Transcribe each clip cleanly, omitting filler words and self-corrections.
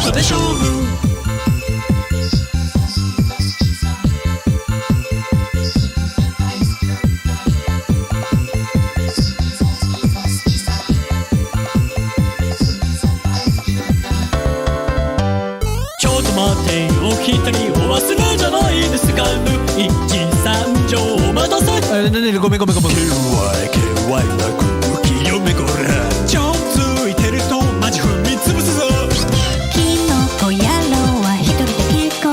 トで勝負。ちょっと待ってよ、一人お忘れじゃないですか。一三条お待たせ。ごめん。KY な空気読めこら。ちょっついてるとマジ踏みつぶすぞ。キノコ野郎は一人で結構。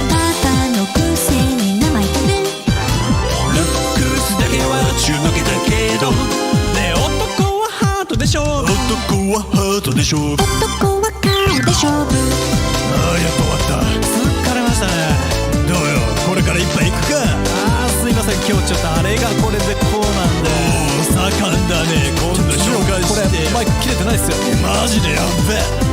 バカのくせに名前飛ぶ。ルックスだけは中のけだけどね、男はハートで勝負。男はハートで勝負。男は顔で勝負。ああ、やっぱ終わった。疲れましたね。どうよ、これから一杯行くか。すいません、今日ちょっとあれがこれでこうなんで。おお、盛んだね。今度紹介これして。マイク切れてないっすよ。マジでやっべ。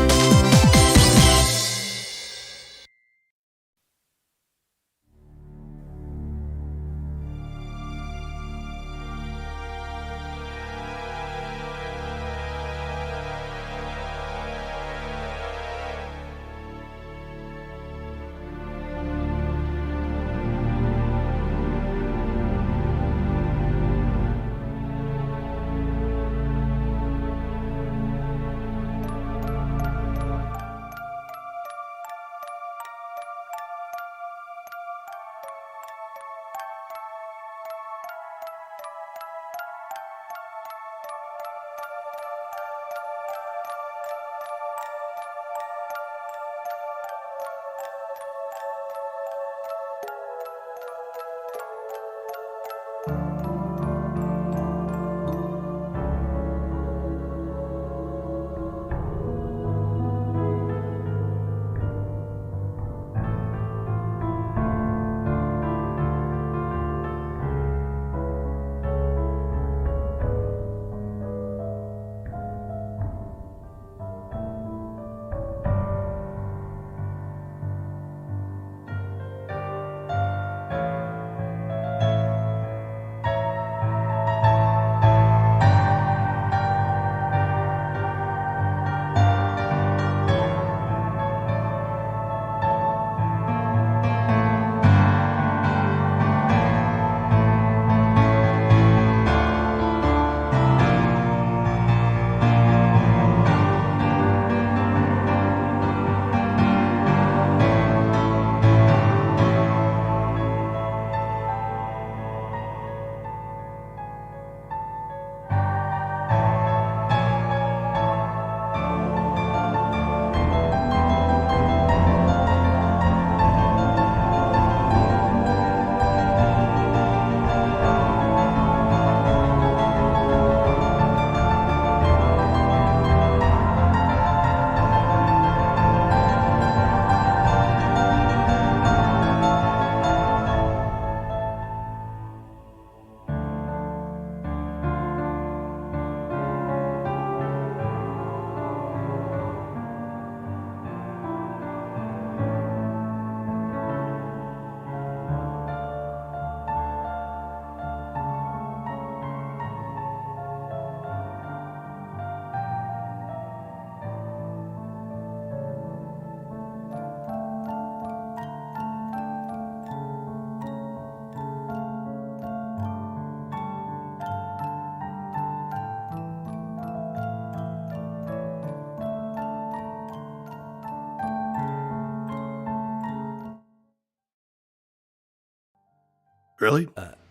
Really?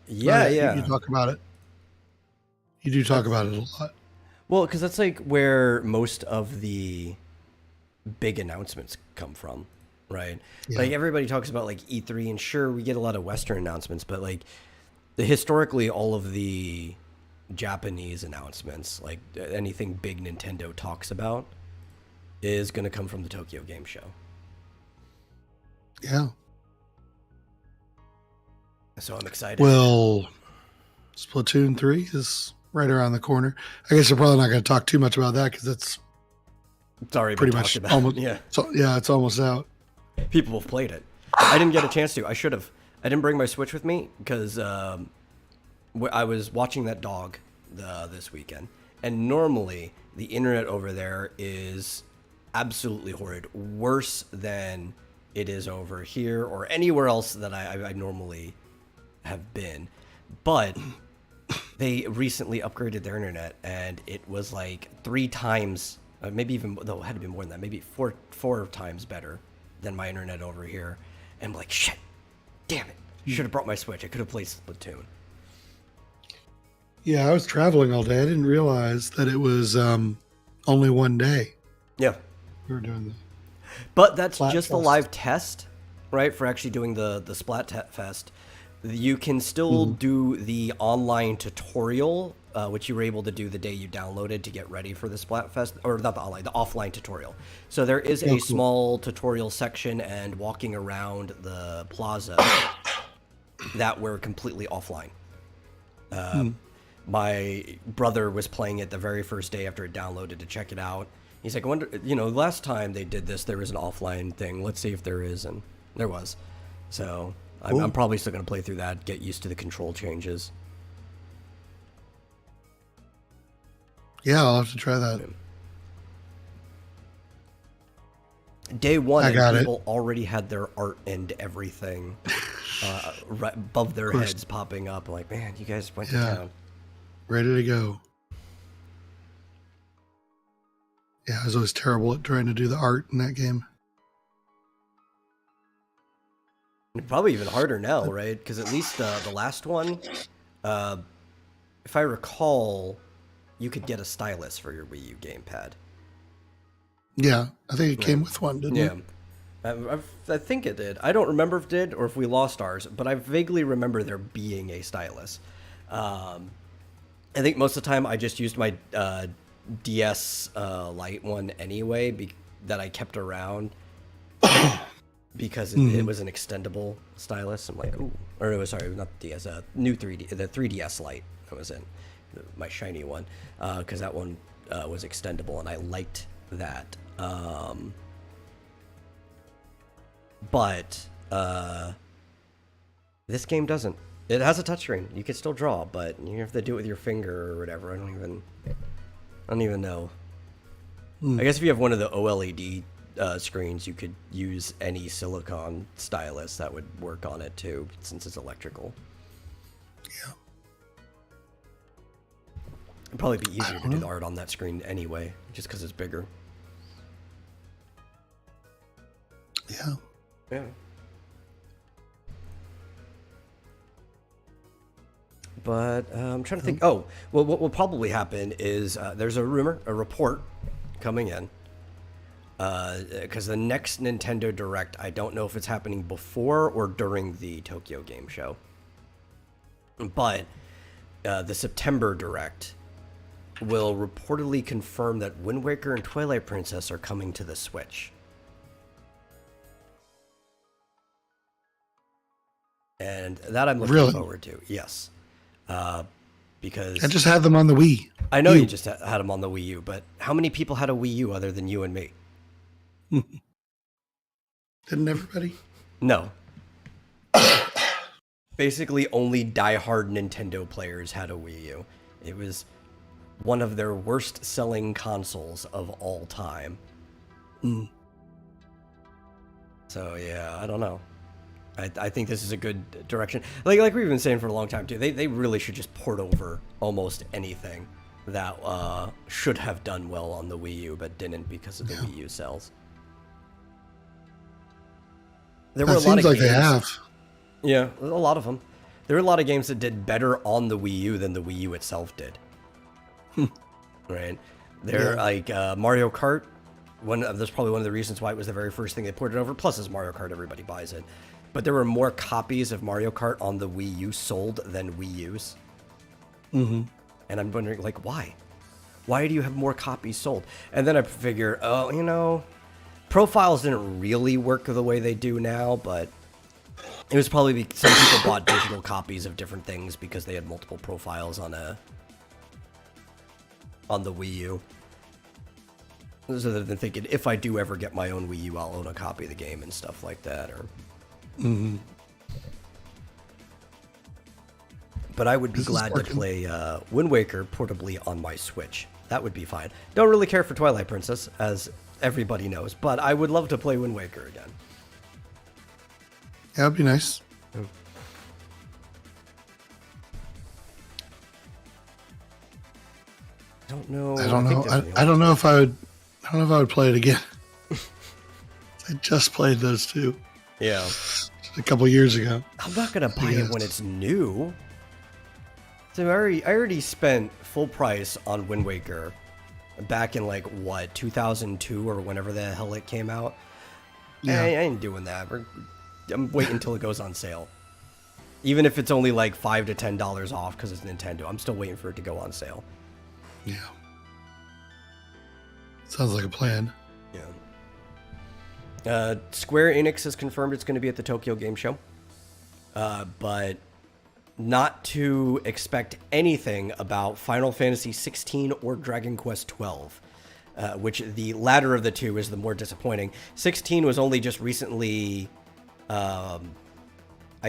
Yeah. You talk about it. You do talk about it a lot. Well, because that's like where most of the big announcements come from, right? Yeah. Like everybody talks about like E3, and sure, we get a lot of Western announcements, but like historically, all of the Japanese announcements, like anything big Nintendo talks about, is going to come from the Tokyo Game Show. Yeah. So I'm excited. Well, Splatoon 3 is right around the corner. I guess we're probably not going to talk too much about that because it's already pretty been much talked about. almost, Yeah. So, yeah, it's almost out. People have played it. I didn't get a chance to. I should have. I didn't bring my Switch with me because I was watching that dog this weekend. And normally the internet over there is absolutely horrid. Worse than it is over here or anywhere else that I normally have been. But they recently upgraded their internet, and it was like 3 times, maybe even, though it had to be more than that, maybe four times better than my internet over here. And I'm like, shit, damn it. Should have brought my Switch. I could have played Splatoon. Yeah, I was traveling all day. I didn't realize that it was only one day. Yeah. We were doing But that's Splat just the Fest. live test, right? For actually doing the Splat Fest. You can still do the online tutorial, which you were able to do the day you downloaded to get ready for the Splatfest, or not the online, the offline tutorial. So there is a cool. small tutorial section and walking around the plaza that were completely offline. My brother was playing it the very first day after it downloaded to check it out. He's like, I wonder, last time they did this, there was an offline thing. Let's see if there is, and there was. So I'm probably still going to play through that, get used to the control changes. Yeah, I'll have to try that. Day one, I got and it. people already had their art and everything right above their heads popping up. I'm like, man, you guys went to town. Ready to go. Yeah, I was always terrible at trying to do the art in that game. Probably even harder now, right? Because at least the last one, if I recall, you could get a stylus for your Wii U gamepad. Yeah, I think it came with one, didn't it? I think it did. I don't remember if it did or if we lost ours, but I vaguely remember there being a stylus. I think most of the time I just used my DS Lite one anyway, that I kept around because it was an extendable stylus. I'm like, ooh, or it was, sorry, not the DS, new 3D, the 3DS Lite I was in, my shiny one, because that one was extendable and I liked that. But this game doesn't. It has a touchscreen. You can still draw, but you have to do it with your finger or whatever. I don't even know. I guess if you have one of the OLED screens, you could use any silicone stylus that would work on it too, since it's electrical. Yeah. It'd probably be easier to do the art on that screen anyway, just because it's bigger. Yeah. Yeah. But I'm trying to think. Oh, well, what will probably happen is there's a report coming in. Because the next Nintendo Direct, I don't know if it's happening before or during the Tokyo Game Show. But the September Direct will reportedly confirm that Wind Waker and Twilight Princess are coming to the Switch. And that I'm looking forward to, yes. Because I just had them on the Wii. I know you just had them on the Wii U, but how many people had a Wii U other than you and me? Didn't everybody? No. Basically, only diehard Nintendo players had a Wii U. It was one of their worst-selling consoles of all time. So, yeah, I don't know. I think this is a good direction. Like we've been saying for a long time, too. They really should just port over almost anything that should have done well on the Wii U, but didn't because of the Wii U sales. There were a lot of games. They have. Yeah, a lot of them. There were a lot of games that did better on the Wii U than the Wii U itself did. Right? Like Mario Kart. That's probably one of the reasons why it was the very first thing they ported over. Plus, as Mario Kart, everybody buys it. But there were more copies of Mario Kart on the Wii U sold than Wii U's. And I'm wondering, like, why? Why do you have more copies sold? And then I figure, profiles didn't really work the way they do now, but it was probably some people bought digital copies of different things because they had multiple profiles on the Wii U. So they're thinking, if I do ever get my own Wii U, I'll own a copy of the game and stuff like that. But I would be glad to play Wind Waker portably on my Switch. That would be fine. Don't really care for Twilight Princess, as everybody knows, but I would love to play Wind Waker again. Yeah, that'd be nice. I don't know. I don't know. I don't know if I would. I don't know if I would play it again. I just played those two. Yeah. A couple years ago. I'm not gonna buy it when it's new. So I already spent full price on Wind Waker back in like what 2002 or whenever the hell it came out. Yeah. I ain't doing that. I'm waiting until it goes on sale. Even if it's only like $5 to $10 off because it's Nintendo, I'm still waiting for it to go on sale. Yeah. Sounds like a plan. Yeah. Square Enix has confirmed it's going to be at the Tokyo Game Show, but not to expect anything about Final Fantasy 16 or Dragon Quest 12, which the latter of the two is the more disappointing. 16 was only just recently, I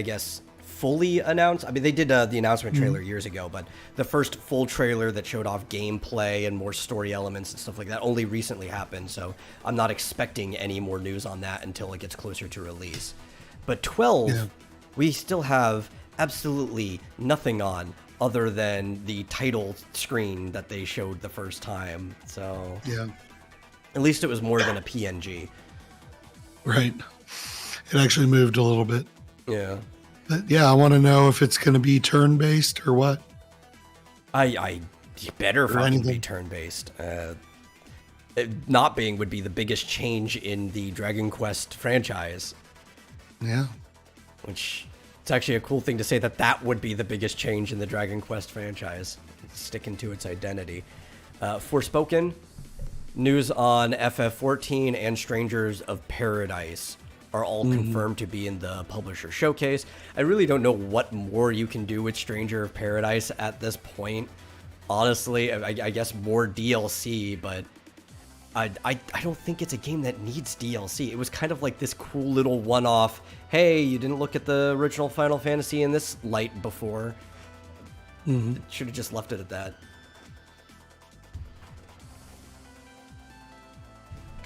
guess, fully announced. I mean, they did the announcement trailer years ago, but the first full trailer that showed off gameplay and more story elements and stuff like that only recently happened, so I'm not expecting any more news on that until it gets closer to release. But 12, we still have absolutely nothing on other than the title screen that they showed the first time, so Yeah. at least it was more than a PNG. Right. It actually moved a little bit. Yeah. But yeah, I want to know if it's going to be turn-based or what. I better Or fucking be anything. turn-based. It not being would be the biggest change in the Dragon Quest franchise, Yeah. which it's actually a cool thing to say that would be the biggest change in the Dragon Quest franchise, sticking to its identity. Forspoken, news on FF14 and Strangers of Paradise are all confirmed to be in the publisher showcase. I really don't know what more you can do with Stranger of Paradise at this point. Honestly, I guess more DLC, but I don't think it's a game that needs DLC. It was kind of like this cool little one-off, hey, you didn't look at the original Final Fantasy in this light before. Should have just left it at that.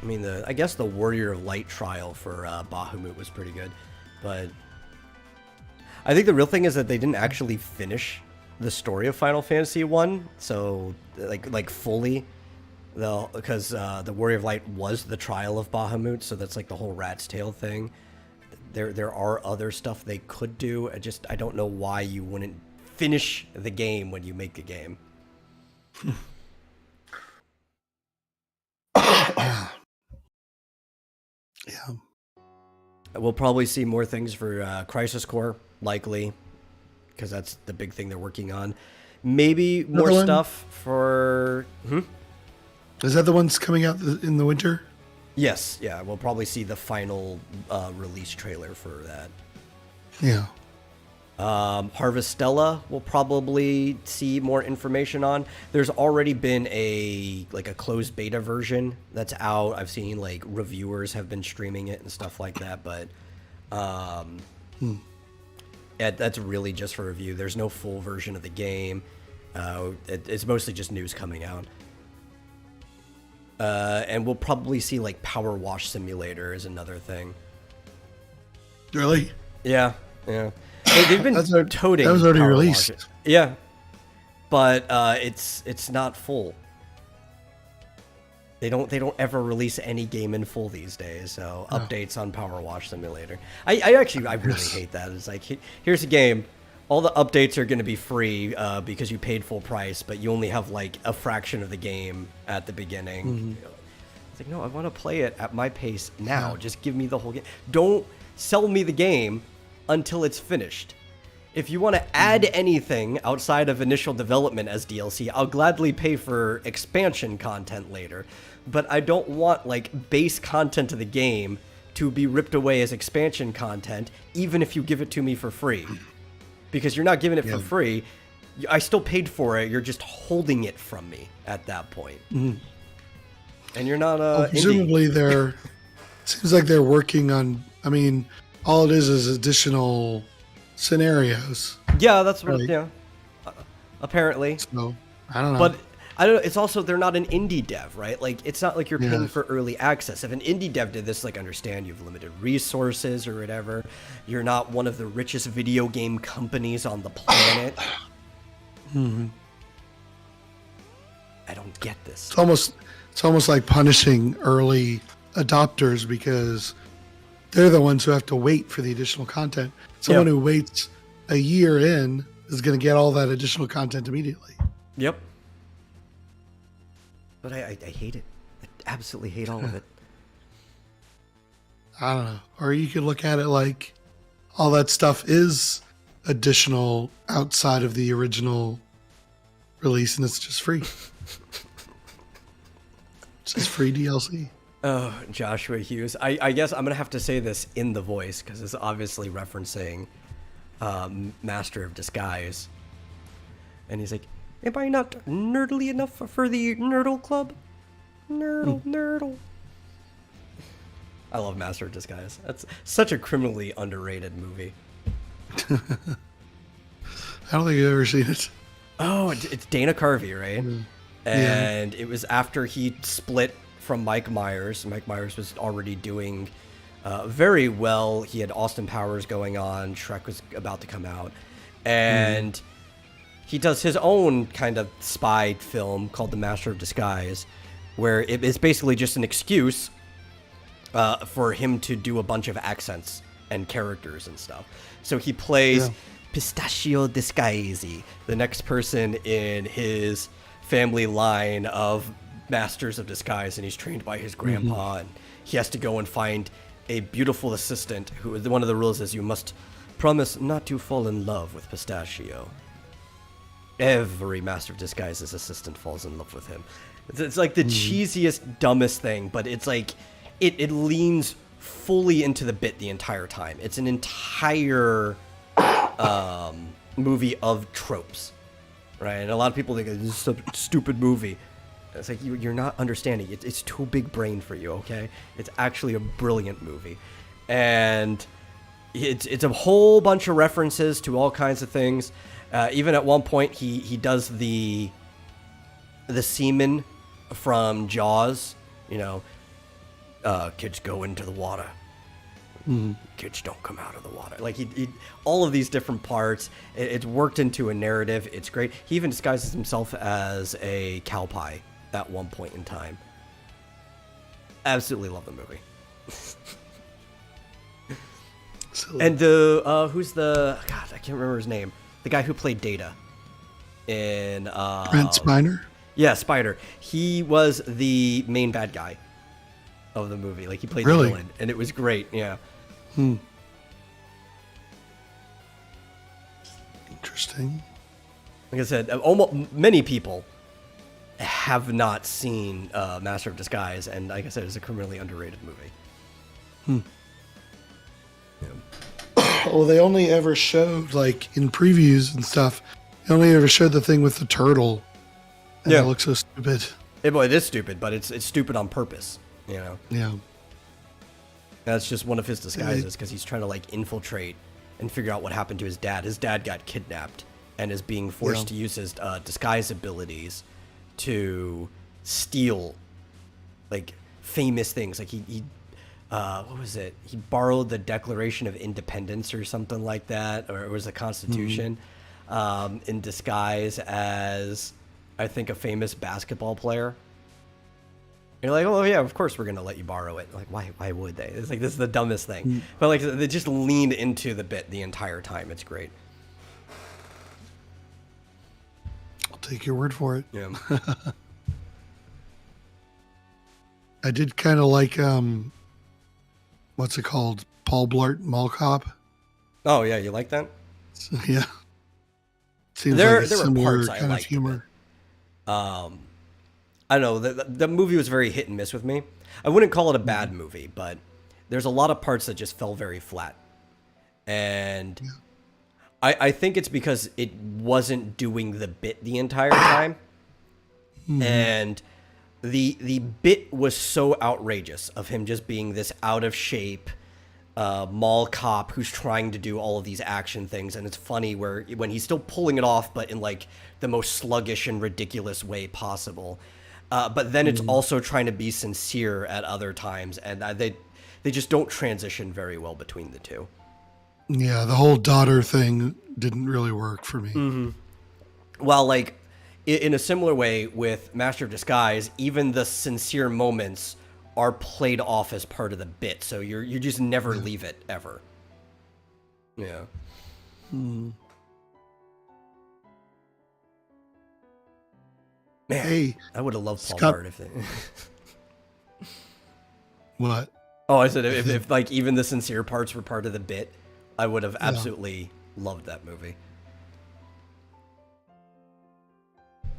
I mean, I guess the Warrior of Light trial for Bahamut was pretty good, but I think the real thing is that they didn't actually finish the story of Final Fantasy 1, so like fully, though, because the Warrior of Light was the trial of Bahamut, so that's like the whole Rat's Tail thing. There are other stuff they could do. I don't know why you wouldn't finish the game when you make the game. Yeah. We'll probably see more things for Crisis Core, likely, because that's the big thing they're working on. Maybe more Another one? stuff for... Is that the ones coming out in the winter? Yes, yeah, we'll probably see the final release trailer for that. Yeah. Harvestella we'll probably see more information on. There's already been a closed beta version that's out. I've seen like reviewers have been streaming it and stuff like that, but that's really just for review. There's no full version of the game. It's mostly just news coming out. And we'll probably see like Power Wash Simulator is another thing. Really? Yeah. They've been toting. That was already Power released. Wash. Yeah, but it's not full. They don't ever release any game in full these days. So updates on Power Wash Simulator. I really hate that. It's like here's a game. All the updates are going to be free because you paid full price, but you only have like a fraction of the game at the beginning. It's like, no, I want to play it at my pace now. Just give me the whole game. Don't sell me the game until it's finished. If you want to add anything outside of initial development as DLC, I'll gladly pay for expansion content later. But I don't want like base content of the game to be ripped away as expansion content, even if you give it to me for free. Because you're not giving it for free. I still paid for it. You're just holding it from me at that point. And you're not presumably they're seems like they're working on, I mean, all it is additional scenarios. Yeah, that's what. Right. Yeah, apparently. So I don't know. But I don't know. It's also they're not an indie dev, right? Like it's not like you're paying Yeah. for early access. If an indie dev did this, like understand you have limited resources or whatever. You're not one of the richest video game companies on the planet. I don't get this. It's almost like punishing early adopters because they're the ones who have to wait for the additional content. Someone who waits a year in is going to get all that additional content immediately. Yep. But I hate it. I absolutely hate all of it. I don't know. Or you could look at it like all that stuff is additional outside of the original release and it's just free. It's just free DLC. Oh, Joshua Hughes. I guess I'm going to have to say this in the voice because it's obviously referencing Master of Disguise. And he's like, am I not nerdly enough for the Nerdle Club? Nerdle. I love Master of Disguise. That's such a criminally underrated movie. I don't think I've ever seen it. Oh, it's Dana Carvey, right? And it was after he split from Mike Myers. Mike Myers was already doing very well. He had Austin Powers going on. Shrek was about to come out. And he does his own kind of spy film called The Master of Disguise, where it is basically just an excuse for him to do a bunch of accents and characters and stuff. So he plays Pistachio Disguise, the next person in his family line of masters of disguise, and he's trained by his grandpa, and he has to go and find a beautiful assistant who, one of the rules is you must promise not to fall in love with Pistachio. Every Master of Disguise's assistant falls in love with him. It's like the cheesiest, dumbest thing, but it's like it leans fully into the bit the entire time. It's an entire movie of tropes, right? And a lot of people think this is a stupid movie. It's like you're not understanding. It's too big brain for you, okay? It's actually a brilliant movie, and it's a whole bunch of references to all kinds of things. Even at one point, he does the seaman from Jaws. You know, kids go into the water. Kids don't come out of the water. Like he all of these different parts. It's worked into a narrative. It's great. He even disguises himself as a cow pie at one point in time. Absolutely love the movie. And the who's the God? I can't remember his name. The guy who played Data in Brent Spiner? Yeah, Spider. He was the main bad guy of the movie. Like he played the Really? villain, and it was great. Yeah. Interesting. Like I said, almost many people have not seen Master of Disguise, and like I said, it's a criminally underrated movie. Well, they only ever showed, like, in previews and stuff, they only ever showed the thing with the turtle. And it looks so stupid. Well, it is stupid, but it's stupid on purpose. You know. Yeah. That's just one of his disguises because he's trying to like infiltrate and figure out what happened to his dad. His dad got kidnapped and is being forced to use his disguise abilities to steal like famous things. Like he what was it? He borrowed the Declaration of Independence or something like that, or it was the Constitution, in disguise as I think a famous basketball player. You're like, oh yeah, of course we're gonna let you borrow it. Like, why would they? It's like this is the dumbest thing. But like they just leaned into the bit the entire time. It's great. I'll take your word for it. Yeah. I did kind of like, what's it called? Paul Blart Mall Cop. Oh yeah, you like that? So, yeah. Seems There like a were similar parts I kind of liked humor. I don't know. The movie was very hit and miss with me. I wouldn't call it a bad movie, but there's a lot of parts that just fell very flat. And I think it's because it wasn't doing the bit the entire time. And the bit was so outrageous of him just being this out of shape, mall cop who's trying to do all of these action things, and it's funny when he's still pulling it off, but in like the most sluggish and ridiculous way possible. But then it's also trying to be sincere at other times, and they just don't transition very well between the two. Yeah, the whole daughter thing didn't really work for me. While like in a similar way with Master of Disguise, even the sincere moments are played off as part of the bit, so you just never leave it ever. Yeah. Man, Hey, I would have loved Paul Scott- Bart if they. What? Oh, I said if like even the sincere parts were part of the bit, I would have absolutely loved that movie.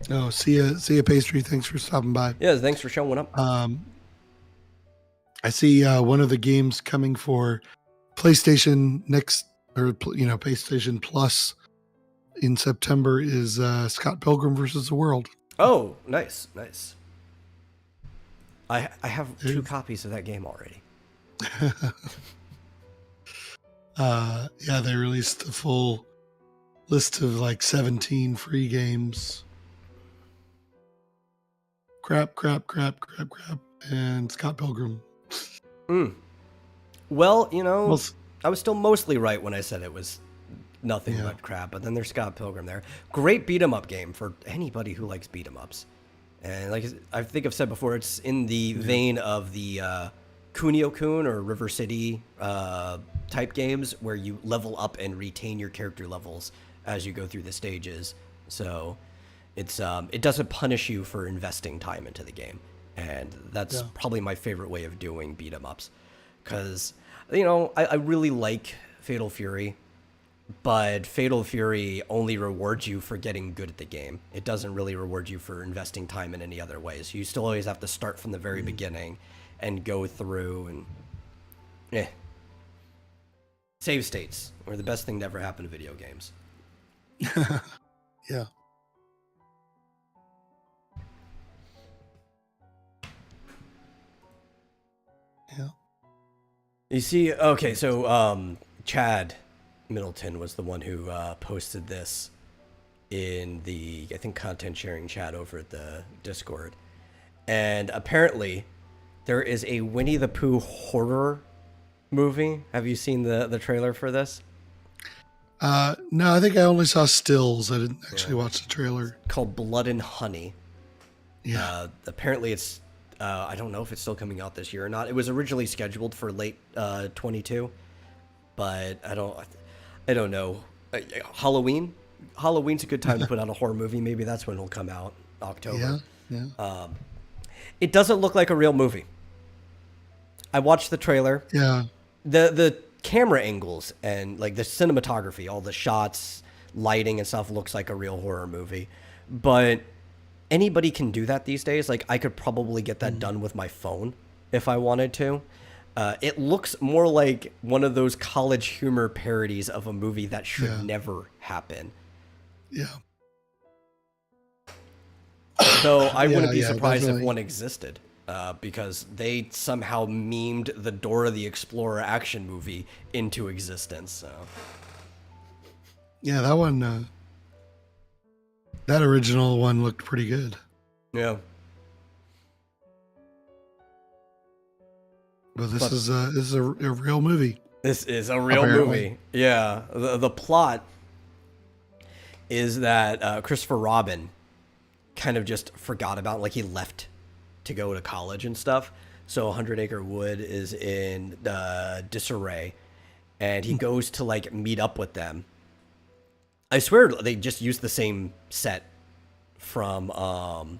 Oh, see ya, Pastry. Thanks for stopping by. Yeah, thanks for showing up. I see one of the games coming for PlayStation next, or PlayStation Plus in September is Scott Pilgrim versus the World. Oh, nice. I have 2 copies of that game already. Yeah, they released a full list of like 17 free games. Crap, and Scott Pilgrim. Well, Well, I was still mostly right when I said it was nothing but crap, but then there's Scott Pilgrim there. Great beat 'em up game for anybody who likes beat 'em ups. And like I think I've said before, it's in the vein of the Kunio-kun or River City type games where you level up and retain your character levels as you go through the stages. So it's it doesn't punish you for investing time into the game. And that's probably my favorite way of doing beat 'em ups. Because, I really like Fatal Fury, but Fatal Fury only rewards you for getting good at the game. It doesn't really reward you for investing time in any other ways. So you still always have to start from the very beginning and go through and save states are the best thing to ever happen to video games. yeah. Yeah. You see, okay, so Chad Middleton was the one who posted this in the, I think, content sharing chat over at the Discord. And apparently there is a Winnie the Pooh horror movie. Have you seen the trailer for this? No, I think I only saw stills. I didn't actually watch the trailer. Called Blood and Honey. Yeah. Apparently it's, I don't know if it's still coming out this year or not. It was originally scheduled for late 22, but I don't know. Halloween's a good time to put out a horror movie. Maybe that's when it'll come out, October. Yeah. It doesn't look like a real movie. I watched the trailer. Yeah. The camera angles and like the cinematography, all the shots, lighting and stuff looks like a real horror movie. But anybody can do that these days. Like I could probably get that done with my phone if I wanted to. It looks more like one of those college humor parodies of a movie that should never happen. Yeah. So I wouldn't be surprised definitely. if one existed, because they somehow memed the Dora the Explorer action movie into existence. So Yeah, that one, that original one looked pretty good. yeah. But this is a real movie. This is a real Apparently. movie. Yeah. The plot is that Christopher Robin kind of just forgot about, like, he left to go to college and stuff. So 100 Acre Wood is in disarray, and he goes to, like, meet up with them. I swear they just used the same set from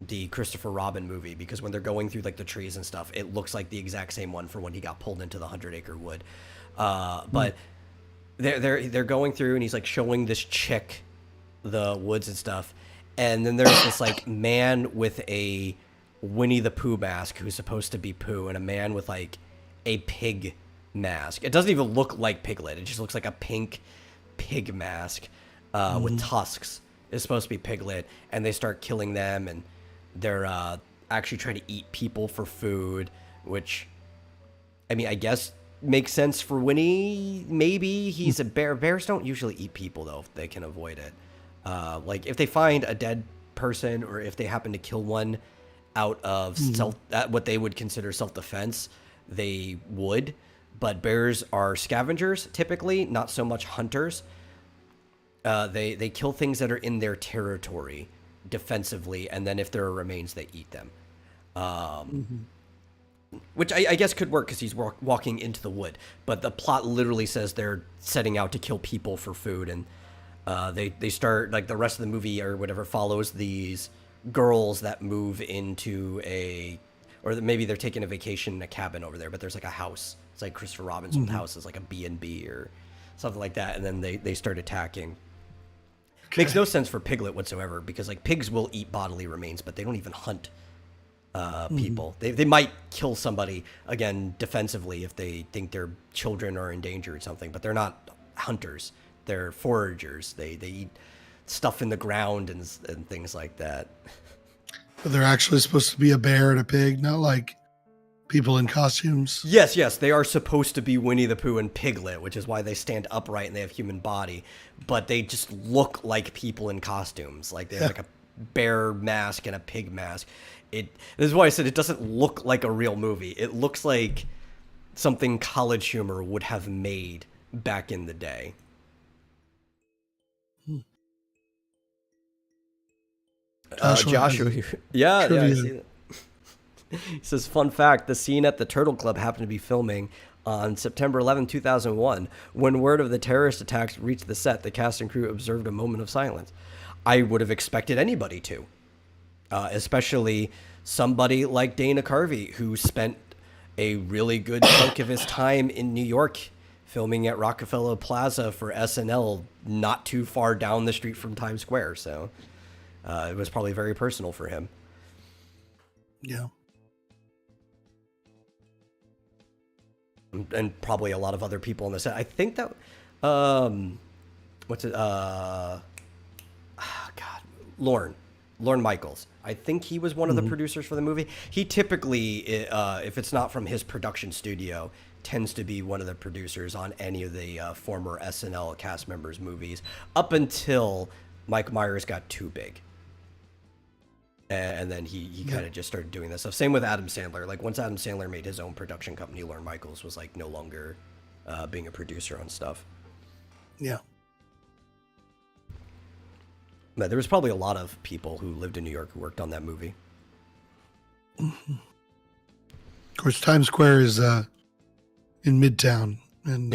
the Christopher Robin movie, because when they're going through like the trees and stuff, it looks like the exact same one for when he got pulled into the 100 Acre Wood. But they're going through, and he's like showing this chick the woods and stuff, and then there's this like man with a Winnie the Pooh mask who's supposed to be Pooh, and a man with like a pig mask. It doesn't even look like Piglet. It just looks like a pink pig mask with tusks. It's supposed to be Piglet, and they start killing them, and they're actually trying to eat people for food, which, I mean, I guess makes sense for Winnie. Maybe he's a bear. Bears don't usually eat people though if they can avoid it. Like if they find a dead person or if they happen to kill one out of what they would consider self-defense, they would. But bears are scavengers typically, not so much hunters. They kill things that are in their territory defensively, and then if there are remains, they eat them. Which I guess could work because he's walking into the wood. But the plot literally says they're setting out to kill people for food, and they start, like, the rest of the movie or whatever follows these girls that move into or maybe they're taking a vacation in a cabin over there, but there's like a house. It's like Christopher Robinson's house is like a B&B or something like that, and then they start attacking. Okay. Makes no sense for Piglet whatsoever, because like pigs will eat bodily remains, but they don't even hunt people. They might kill somebody, again, defensively if they think their children are in danger or something, but they're not hunters. They're foragers. They eat stuff in the ground and things like that. But they're actually supposed to be a bear and a pig, not like people in costumes. Yes, they are supposed to be Winnie the Pooh and Piglet, which is why they stand upright and they have human body, but they just look like people in costumes. Like they have like a bear mask and a pig mask. This is why I said it doesn't look like a real movie. It looks like something College Humor would have made back in the day. Joshua, yeah, I see that. He says, fun fact, the scene at the Turtle Club happened to be filming on September 11, 2001. When word of the terrorist attacks reached the set, the cast and crew observed a moment of silence. I would have expected anybody to, especially somebody like Dana Carvey, who spent a really good chunk of his time in New York filming at Rockefeller Plaza for SNL, not too far down the street from Times Square. So it was probably very personal for him. Yeah. And probably a lot of other people on the set. I think that, Lorne Michaels. I think he was one of the producers for the movie. He typically, if it's not from his production studio, tends to be one of the producers on any of the former SNL cast members' movies, up until Mike Myers got too big. And then he kind of just started doing this stuff. Same with Adam Sandler. Like once Adam Sandler made his own production company, Lorne Michaels was like no longer being a producer on stuff. Yeah. But there was probably a lot of people who lived in New York who worked on that movie. Mm-hmm. Of course, Times Square is in Midtown, and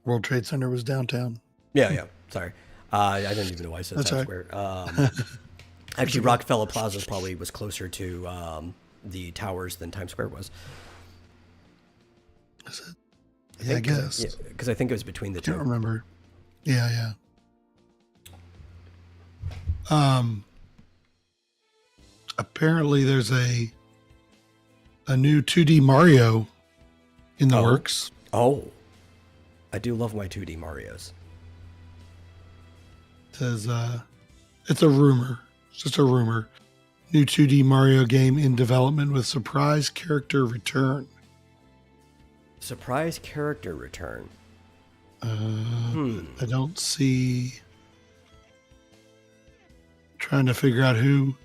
World Trade Center was downtown. Yeah. Sorry, I didn't even know why I said That's Times right. Square. Actually, Rockefeller Plaza probably was closer to the towers than Times Square was. Is it? I guess. Because I think it was between the two. I can't remember. Yeah. Apparently there's a new 2D Mario in the works. Oh. I do love my 2D Marios. It says, it's a rumor. It's just a rumor. New 2D Mario game in development with surprise character return. Surprise character return. I don't see. Trying to figure out who.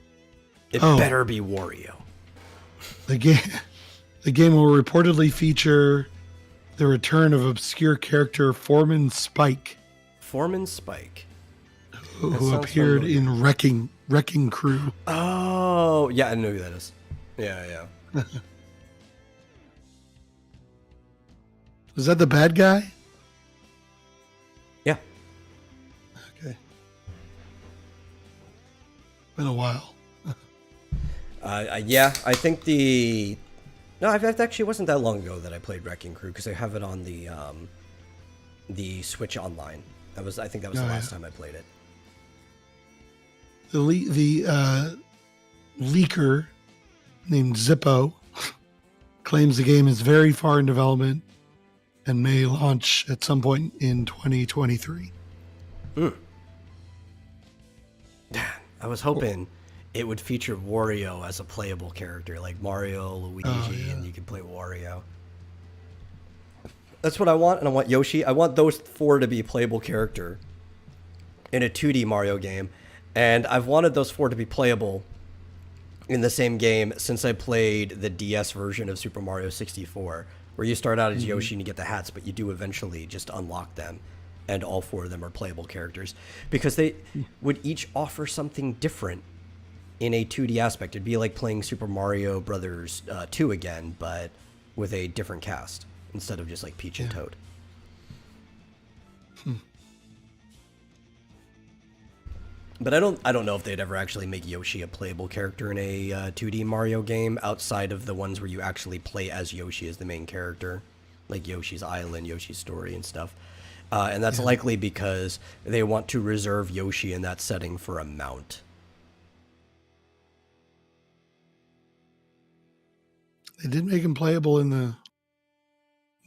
It better be Wario. The game will reportedly feature the return of obscure character Foreman Spike. Foreman Spike. Who appeared in Wrecking Crew. Oh, yeah, I know who that is. Yeah. Is that the bad guy? Yeah. Okay. Been a while. Yeah, I think No, it actually wasn't that long ago that I played Wrecking Crew, because I have it on the Switch Online. I think that was the last time I played it. The leaker named Zippo claims the game is very far in development and may launch at some point in 2023. I was hoping it would feature Wario as a playable character, like Mario, Luigi, and you could play Wario. That's what I want, and I want Yoshi. I want those 4 to be playable character in a 2D Mario game, and I've wanted those 4 to be playable in the same game since I played the DS version of Super Mario 64, where you start out as Yoshi and you get the hats, but you do eventually just unlock them, and all 4 of them are playable characters, because they would each offer something different in a 2D aspect. It'd be like playing Super Mario Brothers 2 again, but with a different cast instead of just like Peach and Toad. But I don't know if they'd ever actually make Yoshi a playable character in a 2D Mario game outside of the ones where you actually play as Yoshi as the main character, like Yoshi's Island, Yoshi's Story, and stuff. And that's likely because they want to reserve Yoshi in that setting for a mount. They did make him playable in the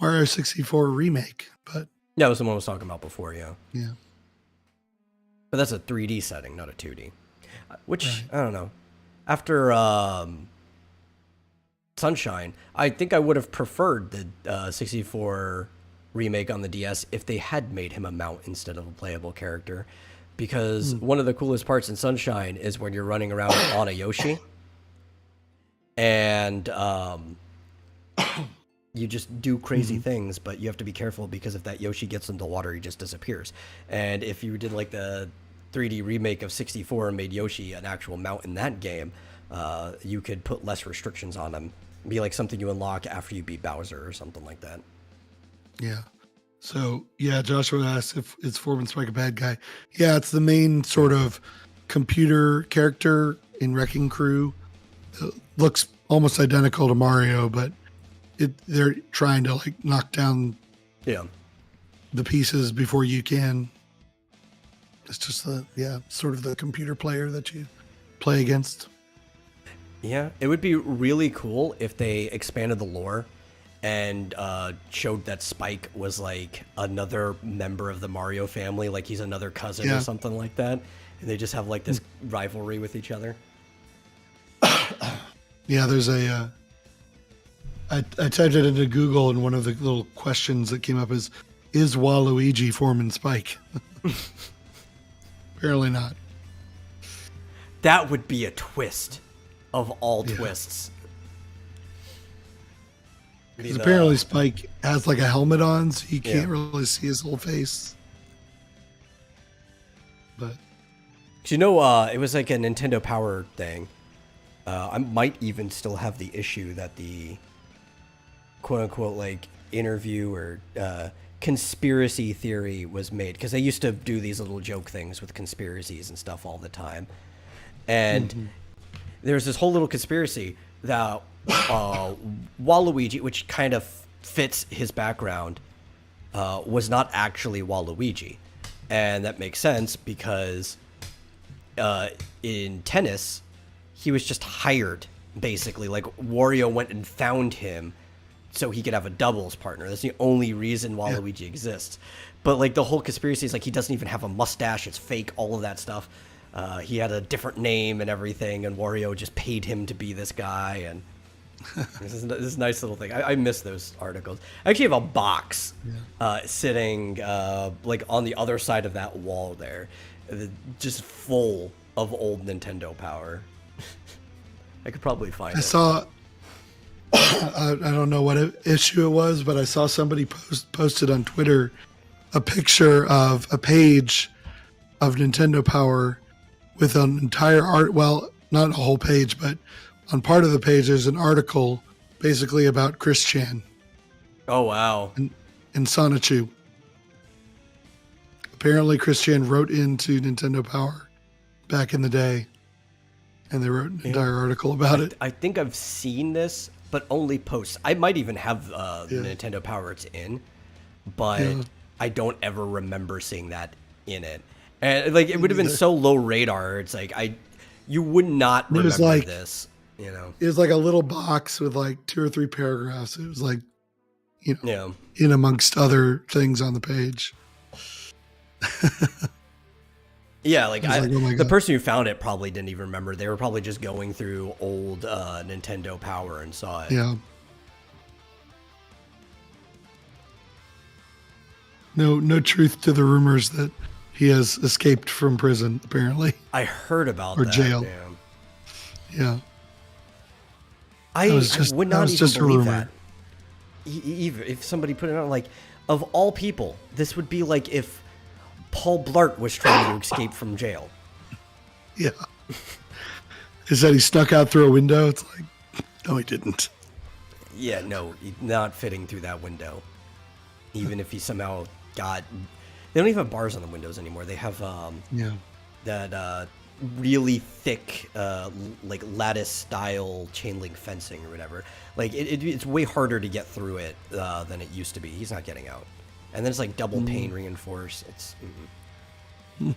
Mario 64 remake, but Yeah, that was the one I was talking about before, yeah. yeah. But that's a 3D setting, not a 2D. Which, I don't know. After Sunshine, I think I would have preferred the 64 remake on the DS if they had made him a mount instead of a playable character. Because one of the coolest parts in Sunshine is when you're running around on a Yoshi. And you just do crazy things, but you have to be careful because if that Yoshi gets in the water, he just disappears. And if you did like the 3D remake of 64 and made Yoshi an actual mount in that game, you could put less restrictions on him. Be like something you unlock after you beat Bowser or something like that. Yeah. So, yeah, Joshua asked if is Foreman Spike a bad guy. Yeah, it's the main sort of computer character in Wrecking Crew. It looks almost identical to Mario, but they're trying to like knock down the pieces before you can. It's just sort of the computer player that you play against. Yeah, it would be really cool if they expanded the lore and showed that Spike was like another member of the Mario family, like he's another cousin or something like that, and they just have like this rivalry with each other. Yeah, there's I typed it into Google, and one of the little questions that came up is Waluigi Foreman Spike? Apparently not. That would be a twist of all twists. Because apparently Spike has like a helmet on, so you can't really see his whole face. But you know, it was like a Nintendo Power thing. I might even still have the issue that the quote-unquote like interview or conspiracy theory was made, because they used to do these little joke things with conspiracies and stuff all the time, and there's this whole little conspiracy that Waluigi, which kind of fits his background, was not actually Waluigi, and that makes sense because in tennis he was just hired, basically. Like Wario went and found him so he could have a doubles partner. That's the only reason Waluigi exists. But like the whole conspiracy is like he doesn't even have a mustache. It's fake, all of that stuff. He had a different name and everything, and Wario just paid him to be this guy. And this is a nice little thing. I miss those articles. I actually have a box sitting like on the other side of that wall there, just full of old Nintendo Power. I could probably find it. I saw, I don't know what issue it was, but I saw somebody posted on Twitter a picture of a page of Nintendo Power with an entire art. Well, not a whole page, but on part of the page, there's an article basically about Chris Chan. Oh, wow. And Sonichu. Apparently, Chris Chan wrote into Nintendo Power back in the day, and they wrote an entire article about it. I think I've seen this, but only posts. I might even have the Nintendo Power it's in, but I don't ever remember seeing that in it. And like it would have been so low radar. It's like you would not remember this. You know, it was like a little box with like 2 or 3 paragraphs. It was like, in amongst other things on the page. Yeah, like oh the person who found it probably didn't even remember. They were probably just going through old Nintendo Power and saw it. Yeah. No truth to the rumors that he has escaped from prison, apparently. I heard about Or that. jail. Man. Yeah. I would not even believe that. Even if somebody put it on, like, of all people, this would be like if Paul Blart was trying to escape from jail. Yeah. Is that he snuck out through a window? It's like, no, he didn't. Yeah, no, not fitting through that window. Even if he somehow got... They don't even have bars on the windows anymore. They have that really thick, like lattice-style chain link fencing or whatever. Like, it's way harder to get through it than it used to be. He's not getting out. And then it's like double pane reinforced. It's... You'd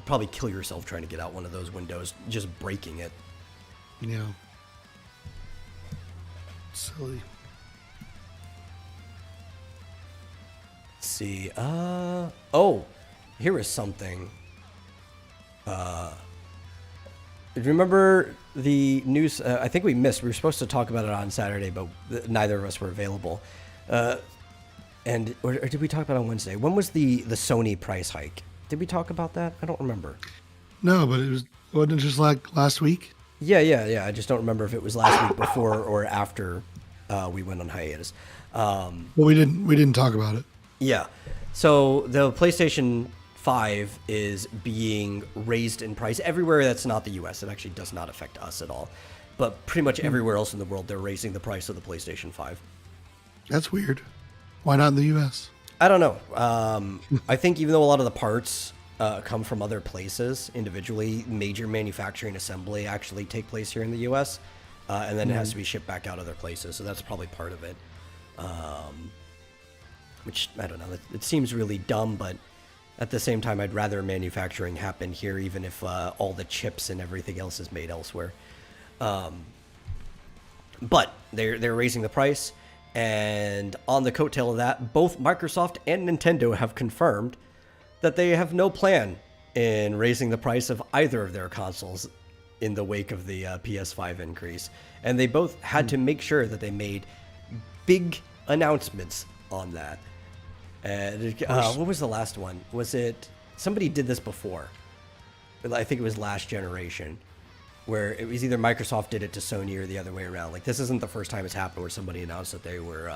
probably kill yourself trying to get out one of those windows, just breaking it. Yeah. Silly. Let's see. Oh, here is something. Remember the news? I think we missed. We were supposed to talk about it on Saturday, but neither of us were available. Or did we talk about it on Wednesday? When was the Sony price hike? Did we talk about that? I don't remember. No, but wasn't it just like last week? Yeah. I just don't remember if it was last week before or after we went on hiatus. Well, we didn't talk about it. Yeah. So the PlayStation 5 is being raised in price everywhere that's not the US. It actually does not affect us at all. But pretty much everywhere else in the world, they're raising the price of the PlayStation 5. That's weird. Why not in the US? I don't know. I think even though a lot of the parts come from other places individually, major manufacturing assembly actually take place here in the US. And then it has to be shipped back out other places. So that's probably part of it. Which, I don't know, it seems really dumb, but at the same time, I'd rather manufacturing happen here, even if all the chips and everything else is made elsewhere. But they're raising the price, and on the coattail of that, both Microsoft and Nintendo have confirmed that they have no plan in raising the price of either of their consoles in the wake of the PS5 increase. And they both had to make sure that they made big announcements on that. And what was the last one? Was it somebody did this before? I think it was last generation, where it was either Microsoft did it to Sony or the other way around. Like, this isn't the first time it's happened where somebody announced that they were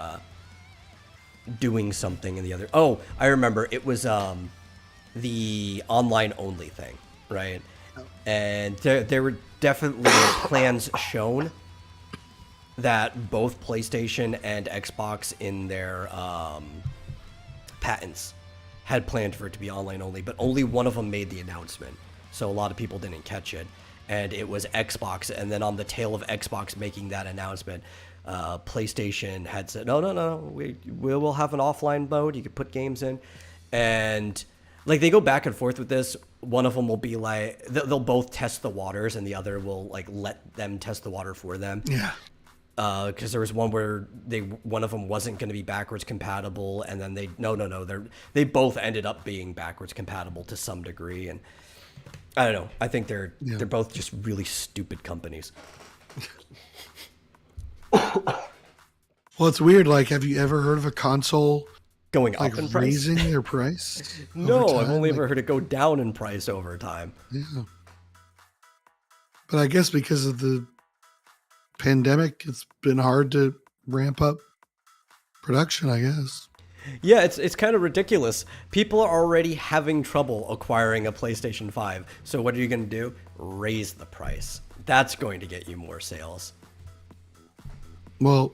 doing something in the other. Oh, I remember. It was the online only thing, right? And there were definitely plans shown that both PlayStation and Xbox in their patents had planned for it to be online only, but only one of them made the announcement. So a lot of people didn't catch it. And it was Xbox. And then on the tail of Xbox making that announcement, PlayStation had said, no, we will have an offline mode. You can put games in. And like, they go back and forth with this. One of them will be like, they'll both test the waters, and the other will like let them test the water for them. Yeah. Because there was one where one of them wasn't going to be backwards compatible, and then they both ended up being backwards compatible to some degree, and I don't know. I think they're both just really stupid companies. Well, it's weird. Like, have you ever heard of a console Going up in price? Raising their price? No, I've only ever heard it go down in price over time. Yeah. But I guess because of the pandemic, it's been hard to ramp up production, I guess. Yeah, it's kind of ridiculous. People are already having trouble acquiring a PlayStation 5. So what are you going to do? Raise the price. That's going to get you more sales. Well,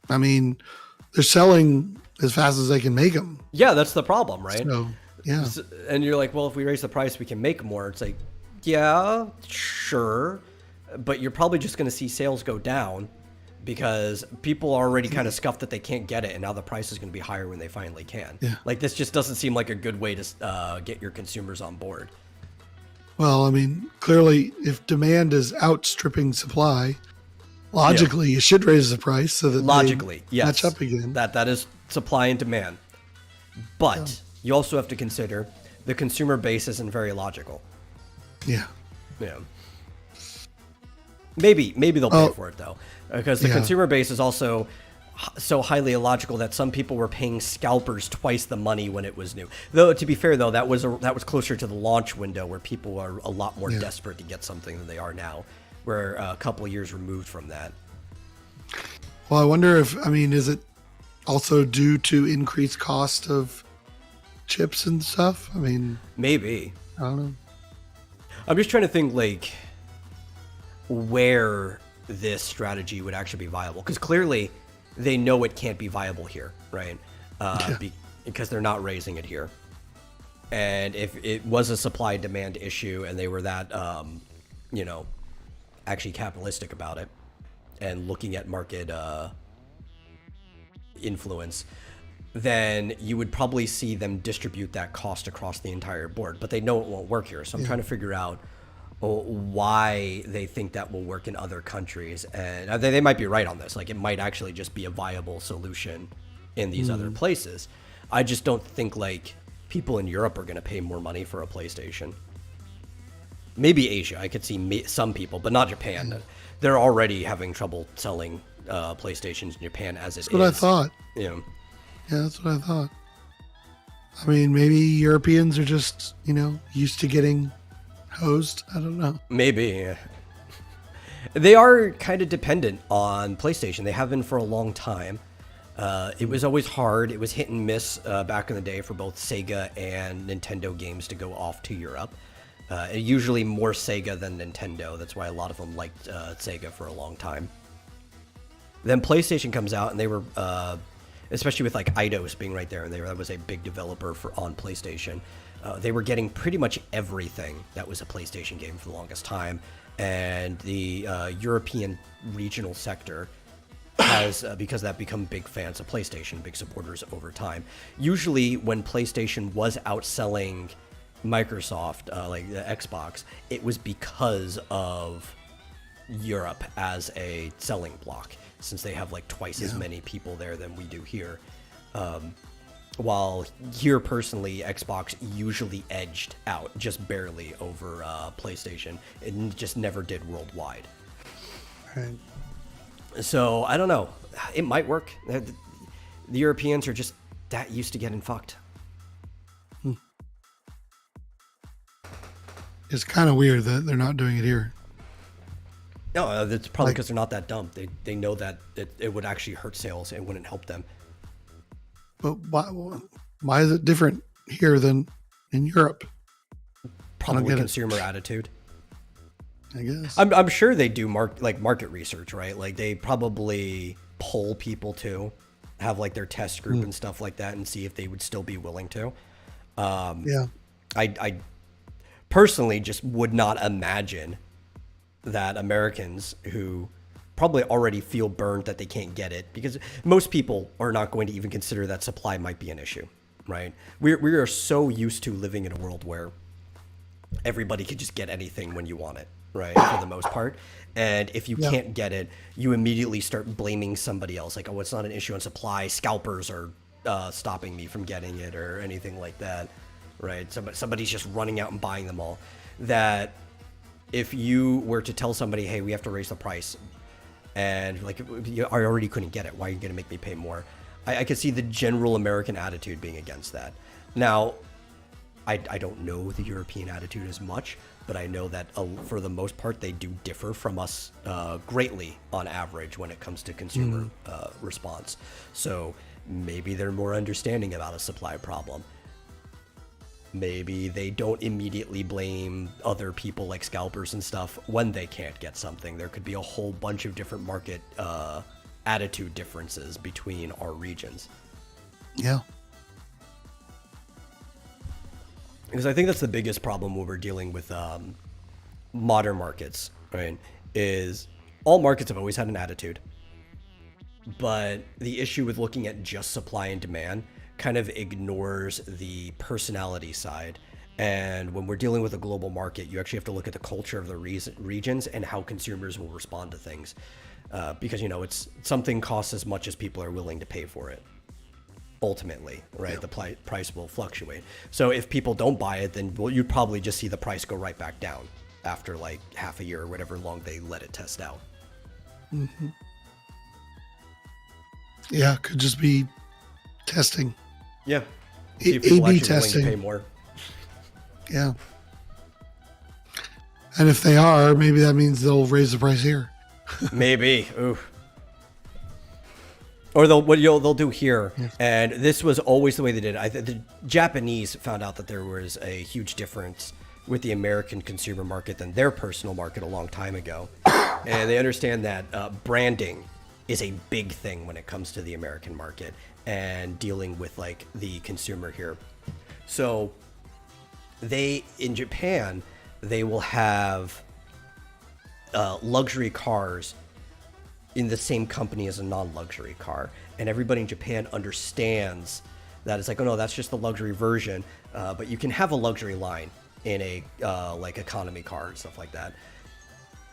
I mean, they're selling as fast as they can make them. Yeah, that's the problem, right? So, yeah. And you're like, well, if we raise the price, we can make more. It's like, yeah, sure. But you're probably just going to see sales go down because people are already kind of scuffed that they can't get it, and now the price is going to be higher when they finally can. Yeah. Like, this just doesn't seem like a good way to get your consumers on board. Well, I mean, clearly, if demand is outstripping supply, logically, you should raise the price so that logically, they yes, match up again. That is supply and demand. But you also have to consider the consumer base isn't very logical. Yeah. Yeah. Maybe they'll pay for it though, because the Yeah. consumer base is also so highly illogical that some people were paying scalpers twice the money when it was new. Though to be fair, though, that was closer to the launch window where people are a lot more desperate to get something than they are now. We're a couple of years removed from that. Well, I wonder if, is it also due to increased cost of chips and stuff? Maybe. I don't know. I'm just trying to think, like, where this strategy would actually be viable. Because clearly they know it can't be viable here, right? Because they're not raising it here. And if it was a supply-demand issue and they were that, actually capitalistic about it and looking at market influence, then you would probably see them distribute that cost across the entire board. But they know it won't work here. So I'm trying to figure out why they think that will work in other countries. And they might be right on this. Like, it might actually just be a viable solution in these other places. I just don't think, like, people in Europe are going to pay more money for a PlayStation. Maybe Asia. I could see some people, but not Japan. They're already having trouble selling PlayStations in Japan as it is. That's what I thought. Yeah. Yeah, that's what I thought. Maybe Europeans are just, used to getting hosed. I don't know. Maybe. Yeah. They are kind of dependent on PlayStation. They have been for a long time. It was always hard. It was hit and miss back in the day for both Sega and Nintendo games to go off to Europe. Usually more Sega than Nintendo. That's why a lot of them liked Sega for a long time. Then PlayStation comes out, and they were, especially with like Eidos being right there, and that was a big developer on PlayStation. They were getting pretty much everything that was a PlayStation game for the longest time, and the European regional sector has, because of that, become big fans of PlayStation, big supporters over time. Usually, when PlayStation was outselling Microsoft, like the Xbox, it was because of Europe as a selling block, since they have like twice as many people there than we do here. While here, personally, Xbox usually edged out just barely over PlayStation. It just never did worldwide. Right. So I don't know. It might work. The Europeans are just that used to getting fucked. It's kind of weird that they're not doing it here. No, that's probably because they're not that dumb. They know that it would actually hurt sales. It wouldn't help them. But why is it different here than in Europe? Probably consumer attitude. I guess. I'm sure they do market research, right? Like, they probably poll people too, have like their test group and stuff like that, and see if they would still be willing to. I personally just would not imagine that Americans who probably already feel burned that they can't get it, because most people are not going to even consider that supply might be an issue, right? We are so used to living in a world where everybody could just get anything when you want it, right? For the most part. And if you can't get it, you immediately start blaming somebody else. Like, oh, it's not an issue on supply. Scalpers are stopping me from getting it, or anything like that, right? Somebody's just running out and buying them all. That if you were to tell somebody, hey, we have to raise the price, and like, I already couldn't get it, why are you going to make me pay more? I could see the general American attitude being against that. Now, I don't know the European attitude as much, but I know that for the most part, they do differ from us greatly on average when it comes to consumer response. So maybe they're more understanding about a supply problem. Maybe they don't immediately blame other people like scalpers and stuff when they can't get something. There could be a whole bunch of different market attitude differences between our regions. Yeah. Because I think that's the biggest problem when we're dealing with modern markets, right? Is all markets have always had an attitude. But the issue with looking at just supply and demand kind of ignores the personality side. And when we're dealing with a global market, you actually have to look at the culture of the regions and how consumers will respond to things. Because, it's something costs as much as people are willing to pay for it. Ultimately, right? Yeah. The price will fluctuate. So if people don't buy it, then you'd probably just see the price go right back down after like half a year or whatever long they let it test out. Mm-hmm. Yeah, could just be testing. Yeah. A- See if people A/B actually willing to testing. pay more. Yeah. And if they are, maybe that means they'll raise the price here. Maybe. Ooh. Or they'll do here, and this was always the way they did it. The Japanese found out that there was a huge difference with the American consumer market than their personal market a long time ago, and they understand that branding is a big thing when it comes to the American market and dealing with like the consumer here. So in Japan, they will have luxury cars in the same company as a non-luxury car, and everybody in Japan understands that it's like, oh no, that's just the luxury version, but you can have a luxury line in a like economy car and stuff like that.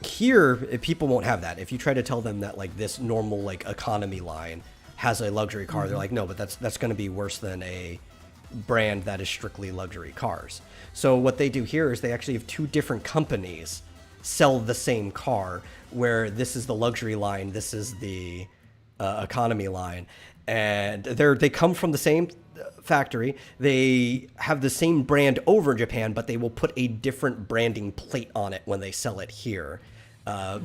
Here, people won't have that. If you try to tell them that like this normal like economy line has a luxury car, they're like, no, but that's going to be worse than a brand that is strictly luxury cars. So what they do here is they actually have two different companies sell the same car, where this is the luxury line, this is the economy line, and they come from the same factory. They have the same brand over in Japan, but they will put a different branding plate on it when they sell it here,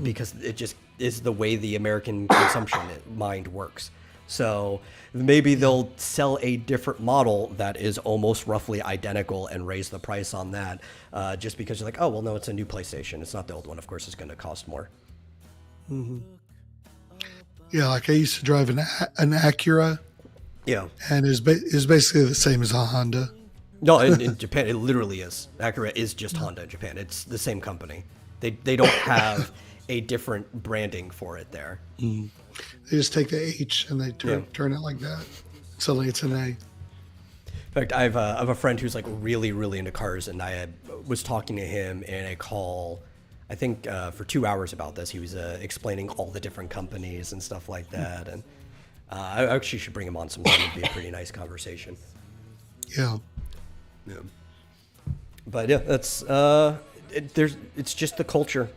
because it just is the way the American consumption mind works. So maybe they'll sell a different model that is almost roughly identical and raise the price on that, just because you're like, oh, well, no, it's a new PlayStation. It's not the old one. Of course, it's going to cost more. Yeah, like I used to drive an Acura, Yeah. and is basically the same as a Honda. No, in Japan, it literally is. Acura is just Honda in Japan. It's the same company. They don't have a different branding for it there. They just take the H and they turn it like that. Suddenly it's an A. In fact, I have a friend who's like really, really into cars, and I was talking to him in a call, I think for 2 hours about this. He was explaining all the different companies and stuff like that, and I actually should bring him on sometime. It'd be a pretty nice conversation. Yeah. Yeah. But yeah, that's it's just the culture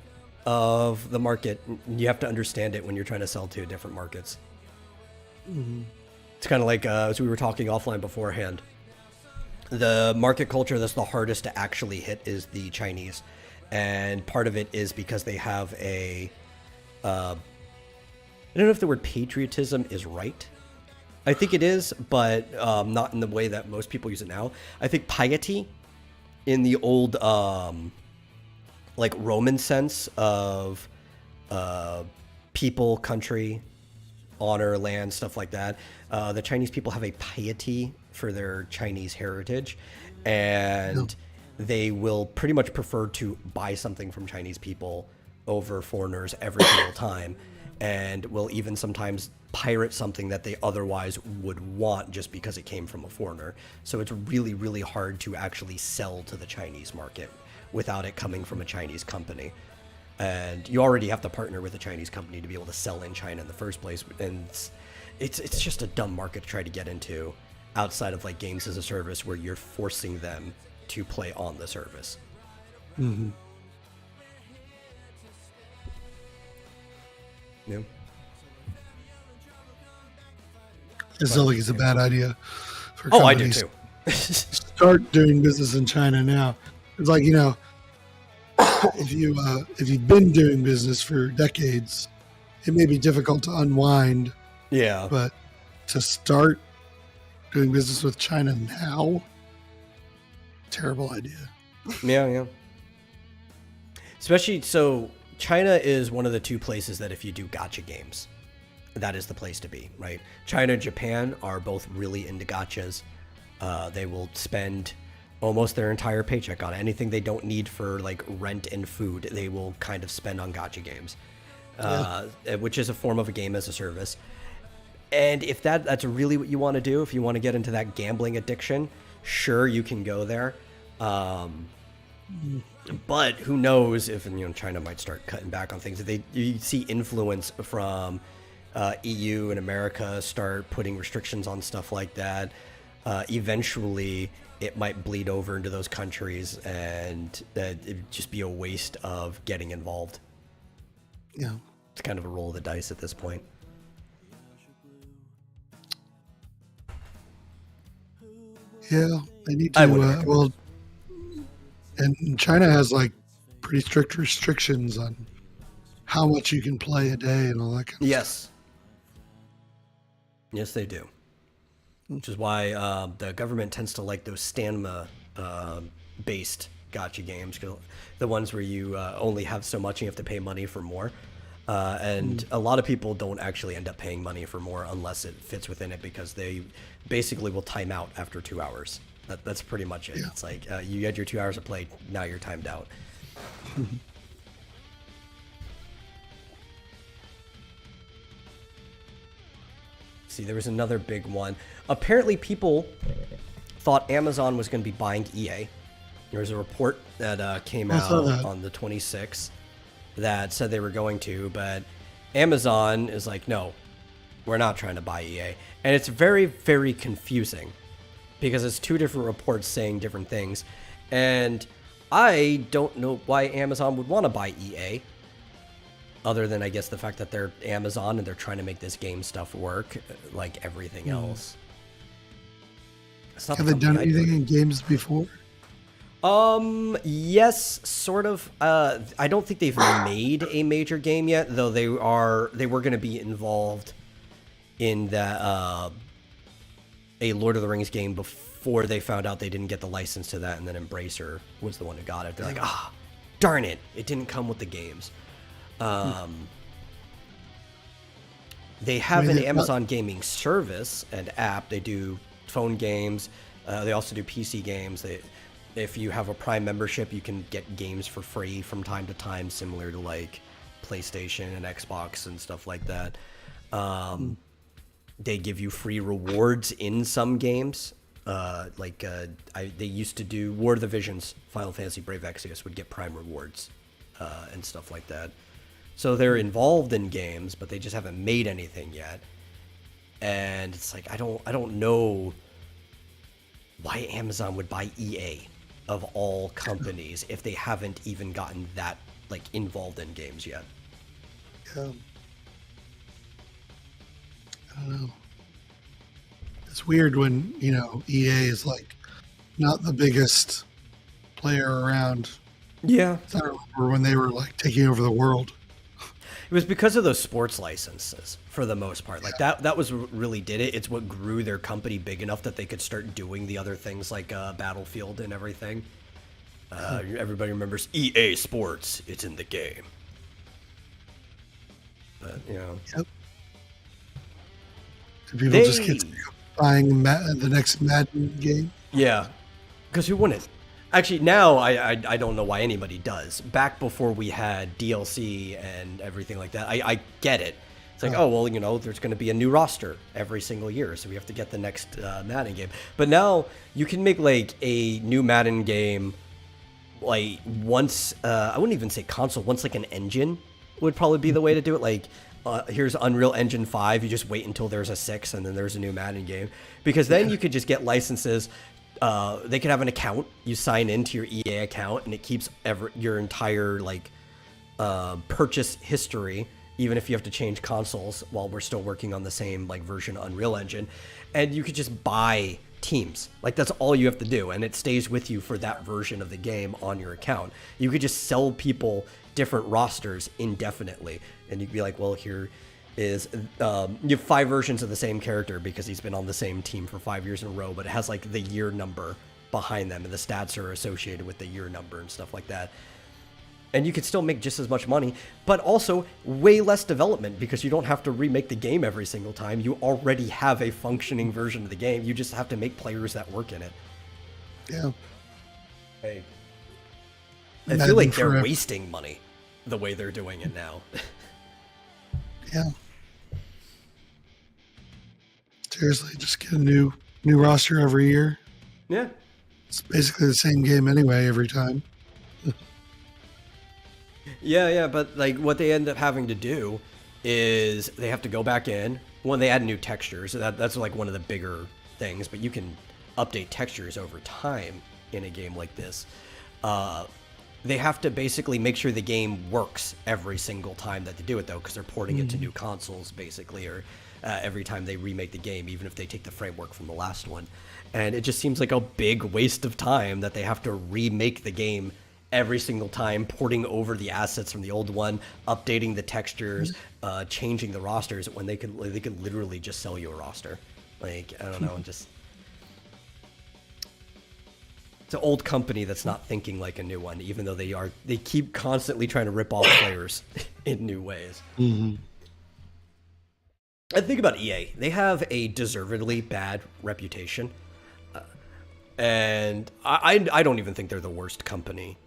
of the market. You have to understand it when you're trying to sell to different markets. It's kind of like as we were talking offline beforehand, the market culture that's the hardest to actually hit is the Chinese, and part of it is because they have a I don't know if the word patriotism is right. I think it is, but not in the way that most people use it now. I think piety in the old like Roman sense of people, country, honor, land, stuff like that. The Chinese people have a piety for their Chinese heritage, and they will pretty much prefer to buy something from Chinese people over foreigners every single time, and will even sometimes pirate something that they otherwise would want just because it came from a foreigner. So it's really, really hard to actually sell to the Chinese market without it coming from a Chinese company. And you already have to partner with a Chinese company to be able to sell in China in the first place. And it's just a dumb market to try to get into outside of like games as a service, where you're forcing them to play on the service. Mm-hmm. Yeah. It sounds like it's a bad idea for Oh, I do companies too. start doing business in China now. It's like, if you've been doing business for decades, it may be difficult to unwind. Yeah. But to start doing business with China now, terrible idea. Yeah. Especially, so China is one of the two places that if you do gacha games, that is the place to be, right? China and Japan are both really into gachas. They will spend almost their entire paycheck on it. Anything they don't need for like rent and food, they will kind of spend on gacha games, which is a form of a game as a service. And if that's really what you want to do, if you want to get into that gambling addiction, sure, you can go there. But who knows if China might start cutting back on things. If you see influence from EU and America start putting restrictions on stuff like that, eventually it might bleed over into those countries, and it'd just be a waste of getting involved. Yeah. It's kind of a roll of the dice at this point. Yeah, they need I to. would recommend Well, and China has like pretty strict restrictions on how much you can play a day and all that kind of stuff. Yes. Yes, they do. Which is why the government tends to like those stamina based gotcha games, 'cause the ones where you only have so much and you have to pay money for more. And a lot of people don't actually end up paying money for more unless it fits within it, because they basically will time out after 2 hours. That's pretty much it. Yeah. It's like you had your 2 hours of play, now you're timed out. See, there was another big one. Apparently, people thought Amazon was going to be buying EA. There was a report that came out on the 26th that said they were going to, but Amazon is like, no, we're not trying to buy EA. And it's very, very confusing because it's two different reports saying different things. And I don't know why Amazon would want to buy EA, other than, I guess, the fact that they're Amazon and they're trying to make this game stuff work like everything else. It's not Have they done anything in games before? Yes, sort of. I don't think they've made a major game yet, though they were going to be involved in that a Lord of the Rings game before they found out they didn't get the license to that, and then Embracer was the one who got it. They're like, darn it, it didn't come with the games. They have an Amazon gaming service and app. They do phone games. They also do PC games. If you have a Prime membership, you can get games for free from time to time, similar to like PlayStation and Xbox and stuff like that. They give you free rewards in some games. They used to do War of the Visions, Final Fantasy Brave Exvius would get Prime rewards and stuff like that. So they're involved in games, but they just haven't made anything yet. And it's like I don't know why Amazon would buy EA of all companies if they haven't even gotten that like involved in games yet. Yeah. I don't know. It's weird when, EA is like not the biggest player around. Yeah. I remember when they were like taking over the world. It was because of those sports licenses for the most part. Like that was what really did it. It's what grew their company big enough that they could start doing the other things like Battlefield and everything. Everybody remembers EA Sports. It's in the game. But, Yep. Do people just get buying the next Madden game? Yeah. Because who wouldn't? Actually, now I don't know why anybody does. Back before we had DLC and everything like that, I get it. It's like, there's going to be a new roster every single year, so we have to get the next Madden game. But now you can make like a new Madden game like once, I wouldn't even say console, once like an engine would probably be the way to do it. Like, here's Unreal Engine 5, you just wait until there's a 6 and then there's a new Madden game. Because then you could just get licenses. They could have an account. You sign into your EA account, and it keeps your entire purchase history, even if you have to change consoles while we're still working on the same version of Unreal Engine. And you could just buy teams. Like that's all you have to do, and it stays with you for that version of the game on your account. You could just sell people different rosters indefinitely, and you could be like, well, here is you have 5 versions of the same character because he's been on the same team for 5 years in a row, but it has like the year number behind them, and the stats are associated with the year number and stuff like that. And you could still make just as much money, but also way less development because you don't have to remake the game every single time. You already have a functioning version of the game. You just have to make players that work in it. Yeah. Hey, I feel like they're wasting money the way they're doing it now. Yeah. Seriously, just get a new roster every year. Yeah. It's basically the same game anyway every time. Yeah, but like what they end up having to do is they have to go back in when they add new textures. That's like one of the bigger things, but you can update textures over time in a game like this. they have to basically make sure the game works every single time that they do it, though, because they're porting it to new consoles, basically, or every time they remake the game, even if they take the framework from the last one. And it just seems like a big waste of time that they have to remake the game every single time, porting over the assets from the old one, updating the textures, changing the rosters, when they could literally just sell you a roster. Like, I don't know, just... It's an old company that's not thinking like a new one, even though they keep constantly trying to rip off players in new ways. Mm-hmm. I think about EA. They have a deservedly bad reputation. And I don't even think they're the worst company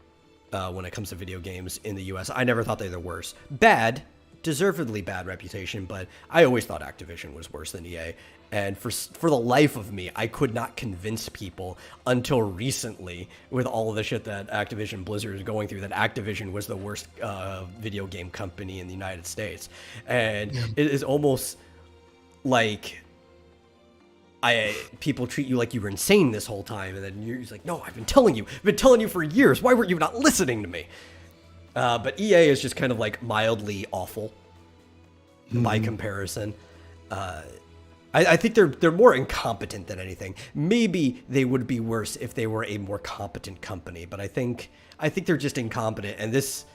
when it comes to video games in the US. I never thought they were the worst. Bad, deservedly bad reputation, but I always thought Activision was worse than EA. And for the life of me, I could not convince people until recently, with all of the shit that Activision Blizzard is going through, that Activision was the worst video game company in the United States. And it is almost like people treat you like you were insane this whole time, and then you're just like, no, I've been telling you for years. Why were you not listening to me? But EA is just kind of like mildly awful by comparison. I think they're more incompetent than anything. Maybe they would be worse if they were a more competent company, but I think they're just incompetent, and this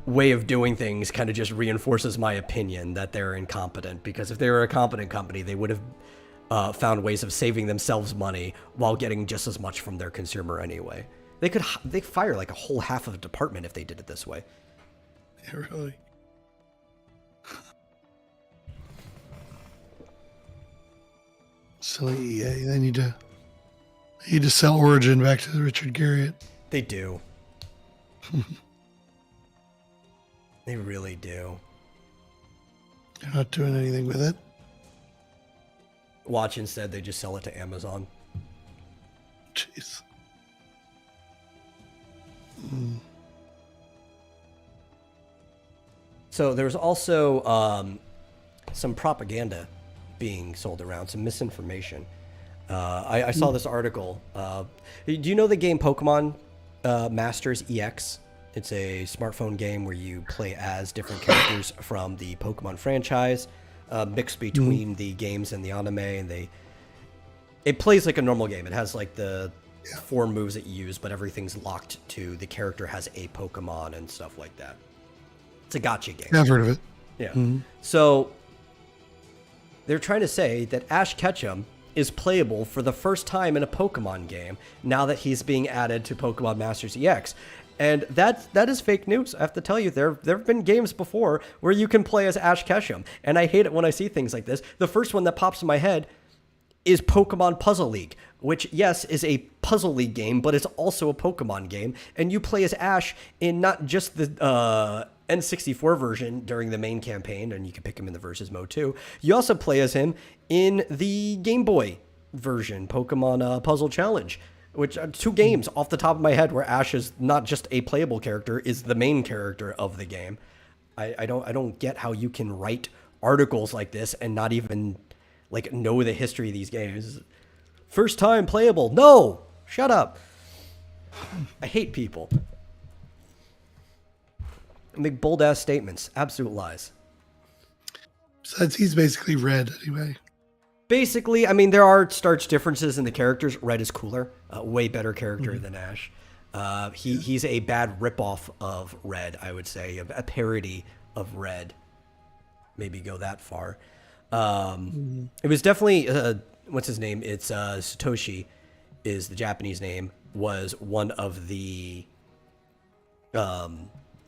way of doing things kind of just reinforces my opinion that they're incompetent, because if they were a competent company, they would have found ways of saving themselves money while getting just as much from their consumer anyway. They fire like a whole half of a department if they did it this way. Yeah, really. Silly EA. They need to sell Origin back to Richard Garriott. They do. They really do. They're not doing anything with it. Watch instead, they just sell it to Amazon. Jeez. So there's also some propaganda being sold around, some misinformation. I saw this article. Do you know the game Pokemon Masters EX? It's a smartphone game where you play as different characters from the Pokemon franchise, mixed between the games and the anime, and it plays like a normal game. It has like the 4 moves that you use, but everything's locked to the character has a Pokemon and stuff like that. It's a gacha game. I've heard of it. Yeah. So they're trying to say that Ash Ketchum is playable for the first time in a Pokemon game now that he's being added to Pokemon Masters EX. And that is fake news. I have to tell you, there have been games before where you can play as Ash Ketchum, and I hate it when I see things like this. The first one that pops in my head is Pokemon Puzzle League, which, yes, is a Puzzle League game, but it's also a Pokemon game, and you play as Ash in not just the N64 version during the main campaign, and you can pick him in the versus mode too. You also play as him in the Game Boy version, Pokemon Puzzle Challenge, which are 2 games off the top of my head where Ash is not just a playable character, is the main character of the game. I don't get how you can write articles like this and not even like know the history of these games. First time playable. No, shut up. I hate people. Make bold ass statements. Absolute lies. Besides, he's basically red anyway. Basically, I mean, there are starch differences in the characters. Red is cooler, way better character than Ash. He's a bad ripoff of Red, I would say, a parody of Red. Maybe go that far. It was definitely what's his name? It's Satoshi, is the Japanese name. Was one of the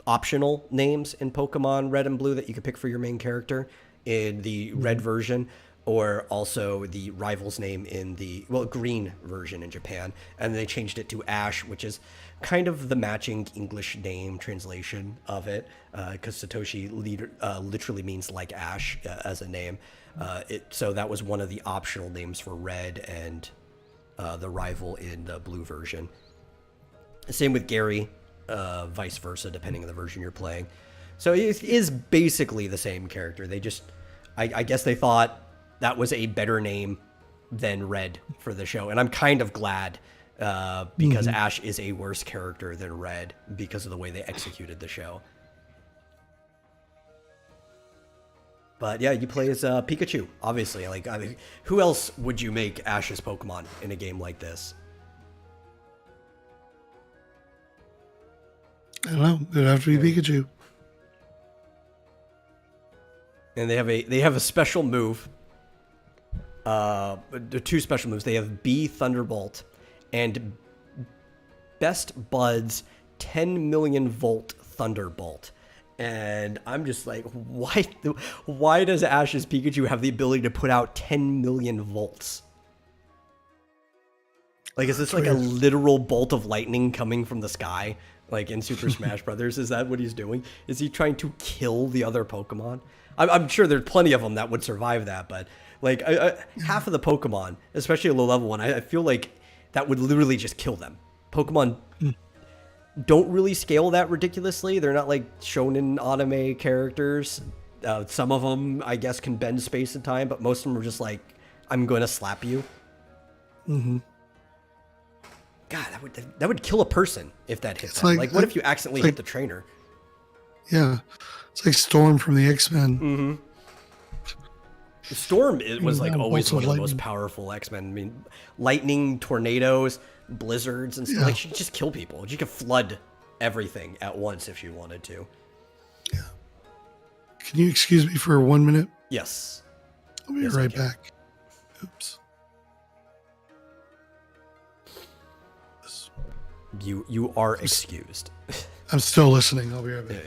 optional names in Pokemon Red and Blue that you could pick for your main character in the Red version. Or also the rival's name in the, green version in Japan. And they changed it to Ash, which is kind of the matching English name translation of it. Because Satoshi literally means like Ash as a name. So that was one of the optional names for Red and the rival in the Blue version. Same with Gary, vice versa, depending on the version you're playing. So it is basically the same character. They just, I guess they thought that was a better name than Red for the show. And I'm kind of glad because Ash is a worse character than Red because of the way they executed the show. But yeah, you play as Pikachu, obviously. Like, I mean, who else would you make Ash's Pokemon in a game like this? I don't know. It'd have to be Pikachu. And they have a special move. Two special moves. They have B Thunderbolt and Best Bud's 10 million volt Thunderbolt. And I'm just like, why does Ash's Pikachu have the ability to put out 10 million volts? Like, is this like a literal bolt of lightning coming from the sky? Like in Super Smash Brothers? Is that what he's doing? Is he trying to kill the other Pokemon? I'm sure there's plenty of them that would survive that, but like half of the Pokemon, especially a low level one, I feel like that would literally just kill them. Pokemon don't really scale that ridiculously. They're not like shonen anime characters. Some of them, I guess, can bend space and time, but most of them are just like, I'm going to slap you. Mm-hmm. God, that would kill a person if that hit them. Like, what if you accidentally hit the trainer? Yeah, it's like Storm from the X-Men. Mm-hmm. Storm was like always one of the most lightning. Powerful X-Men. I mean, lightning, tornadoes, blizzards, and stuff. Yeah. Like, she could just kill people. She could flood everything at once if she wanted to. Yeah. Can you excuse me for 1 minute? Yes. I'll be right back. Oops. You are excused. I'm still listening. I'll be right back.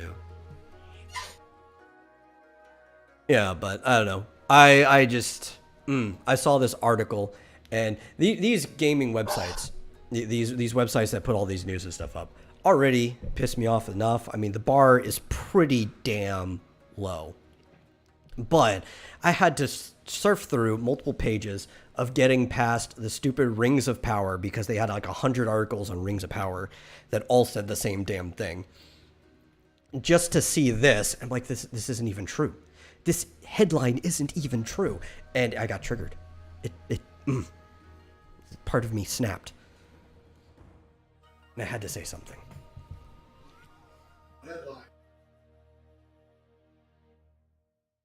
Yeah, but I don't know. I just I saw this article, and these gaming websites, these websites that put all these news and stuff up, already pissed me off enough. I mean, the bar is pretty damn low. But I had to surf through multiple pages of getting past the stupid Rings of Power because they had like 100 articles on Rings of Power that all said the same damn thing. Just to see this, I'm like, this isn't even true. This headline isn't even true. And I got triggered. Part of me snapped. And I had to say something. Headline.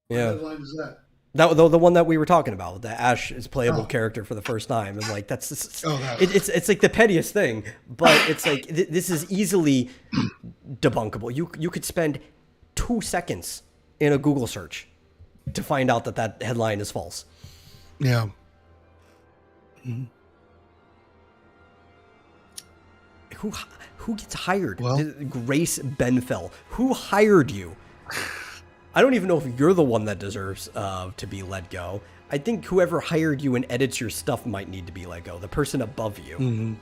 Yeah. What headline is that? That the one that we were talking about, that Ash is playable character for the first time, and like it's like the pettiest thing, but it's like this is easily debunkable. You could spend 2 seconds in a Google search to find out that headline is false. Yeah. Mm-hmm. Who gets hired? Well, Grace Benfell. Who hired you? I don't even know if you're the one that deserves to be let go. I think whoever hired you and edits your stuff might need to be let go. The person above you. Mm-hmm.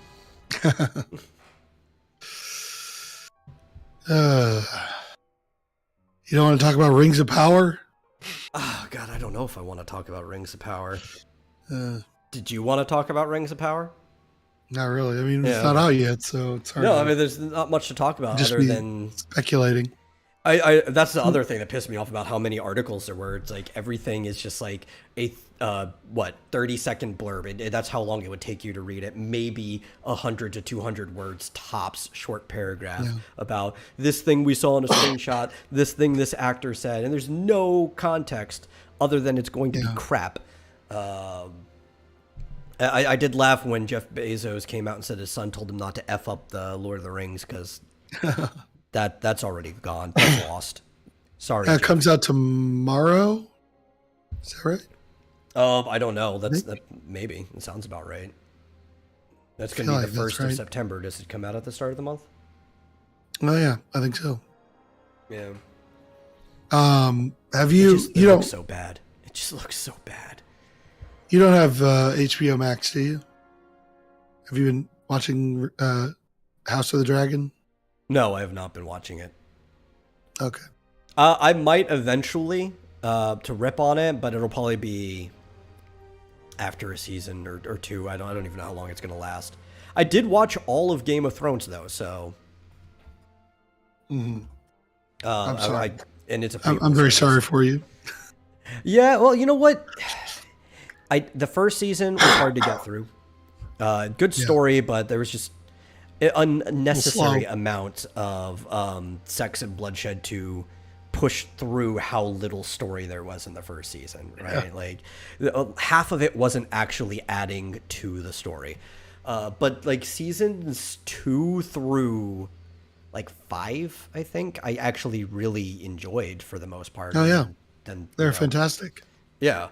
You don't want to talk about Rings of Power? Oh, God, I don't know if I want to talk about Rings of Power. Uh, Did you want to talk about Rings of Power? Not really. I mean, it's not out yet, so it's hard. No, I mean, there's not much to talk about other than speculating. I that's the other thing that pissed me off about how many articles there were. It's like everything is just like a 30-second blurb. That's how long it would take you to read it. Maybe 100 to 200 words tops, short paragraph about this thing we saw in a screenshot, this thing this actor said, and there's no context other than it's going to be crap. I did laugh when Jeff Bezos came out and said his son told him not to F up the Lord of the Rings because that's already gone. That's lost. Sorry. It comes out tomorrow. Is that right? I don't know. That maybe. It sounds about right. That's going to be the 1st of September. Does it come out at the start of the month? Oh yeah, I think so. Yeah. Have you? It looks so bad. It just looks so bad. You don't have HBO Max, do you? Have you been watching House of the Dragon? No, I have not been watching it. Okay. I might eventually to rip on it, but it'll probably be after a season or two. I don't even know how long it's going to last. I did watch all of Game of Thrones though, so. Mm-hmm. I'm sorry. And it's I'm very sorry for you. Yeah, well, you know what? The first season was hard to get through. Good story, but there was just an unnecessary Slow. amount of sex and bloodshed to push through how little story there was in the first season, right? Yeah. Like half of it wasn't actually adding to the story. But like seasons 2 through like 5, I think I actually really enjoyed for the most part. Oh yeah, Then they're fantastic. yeah.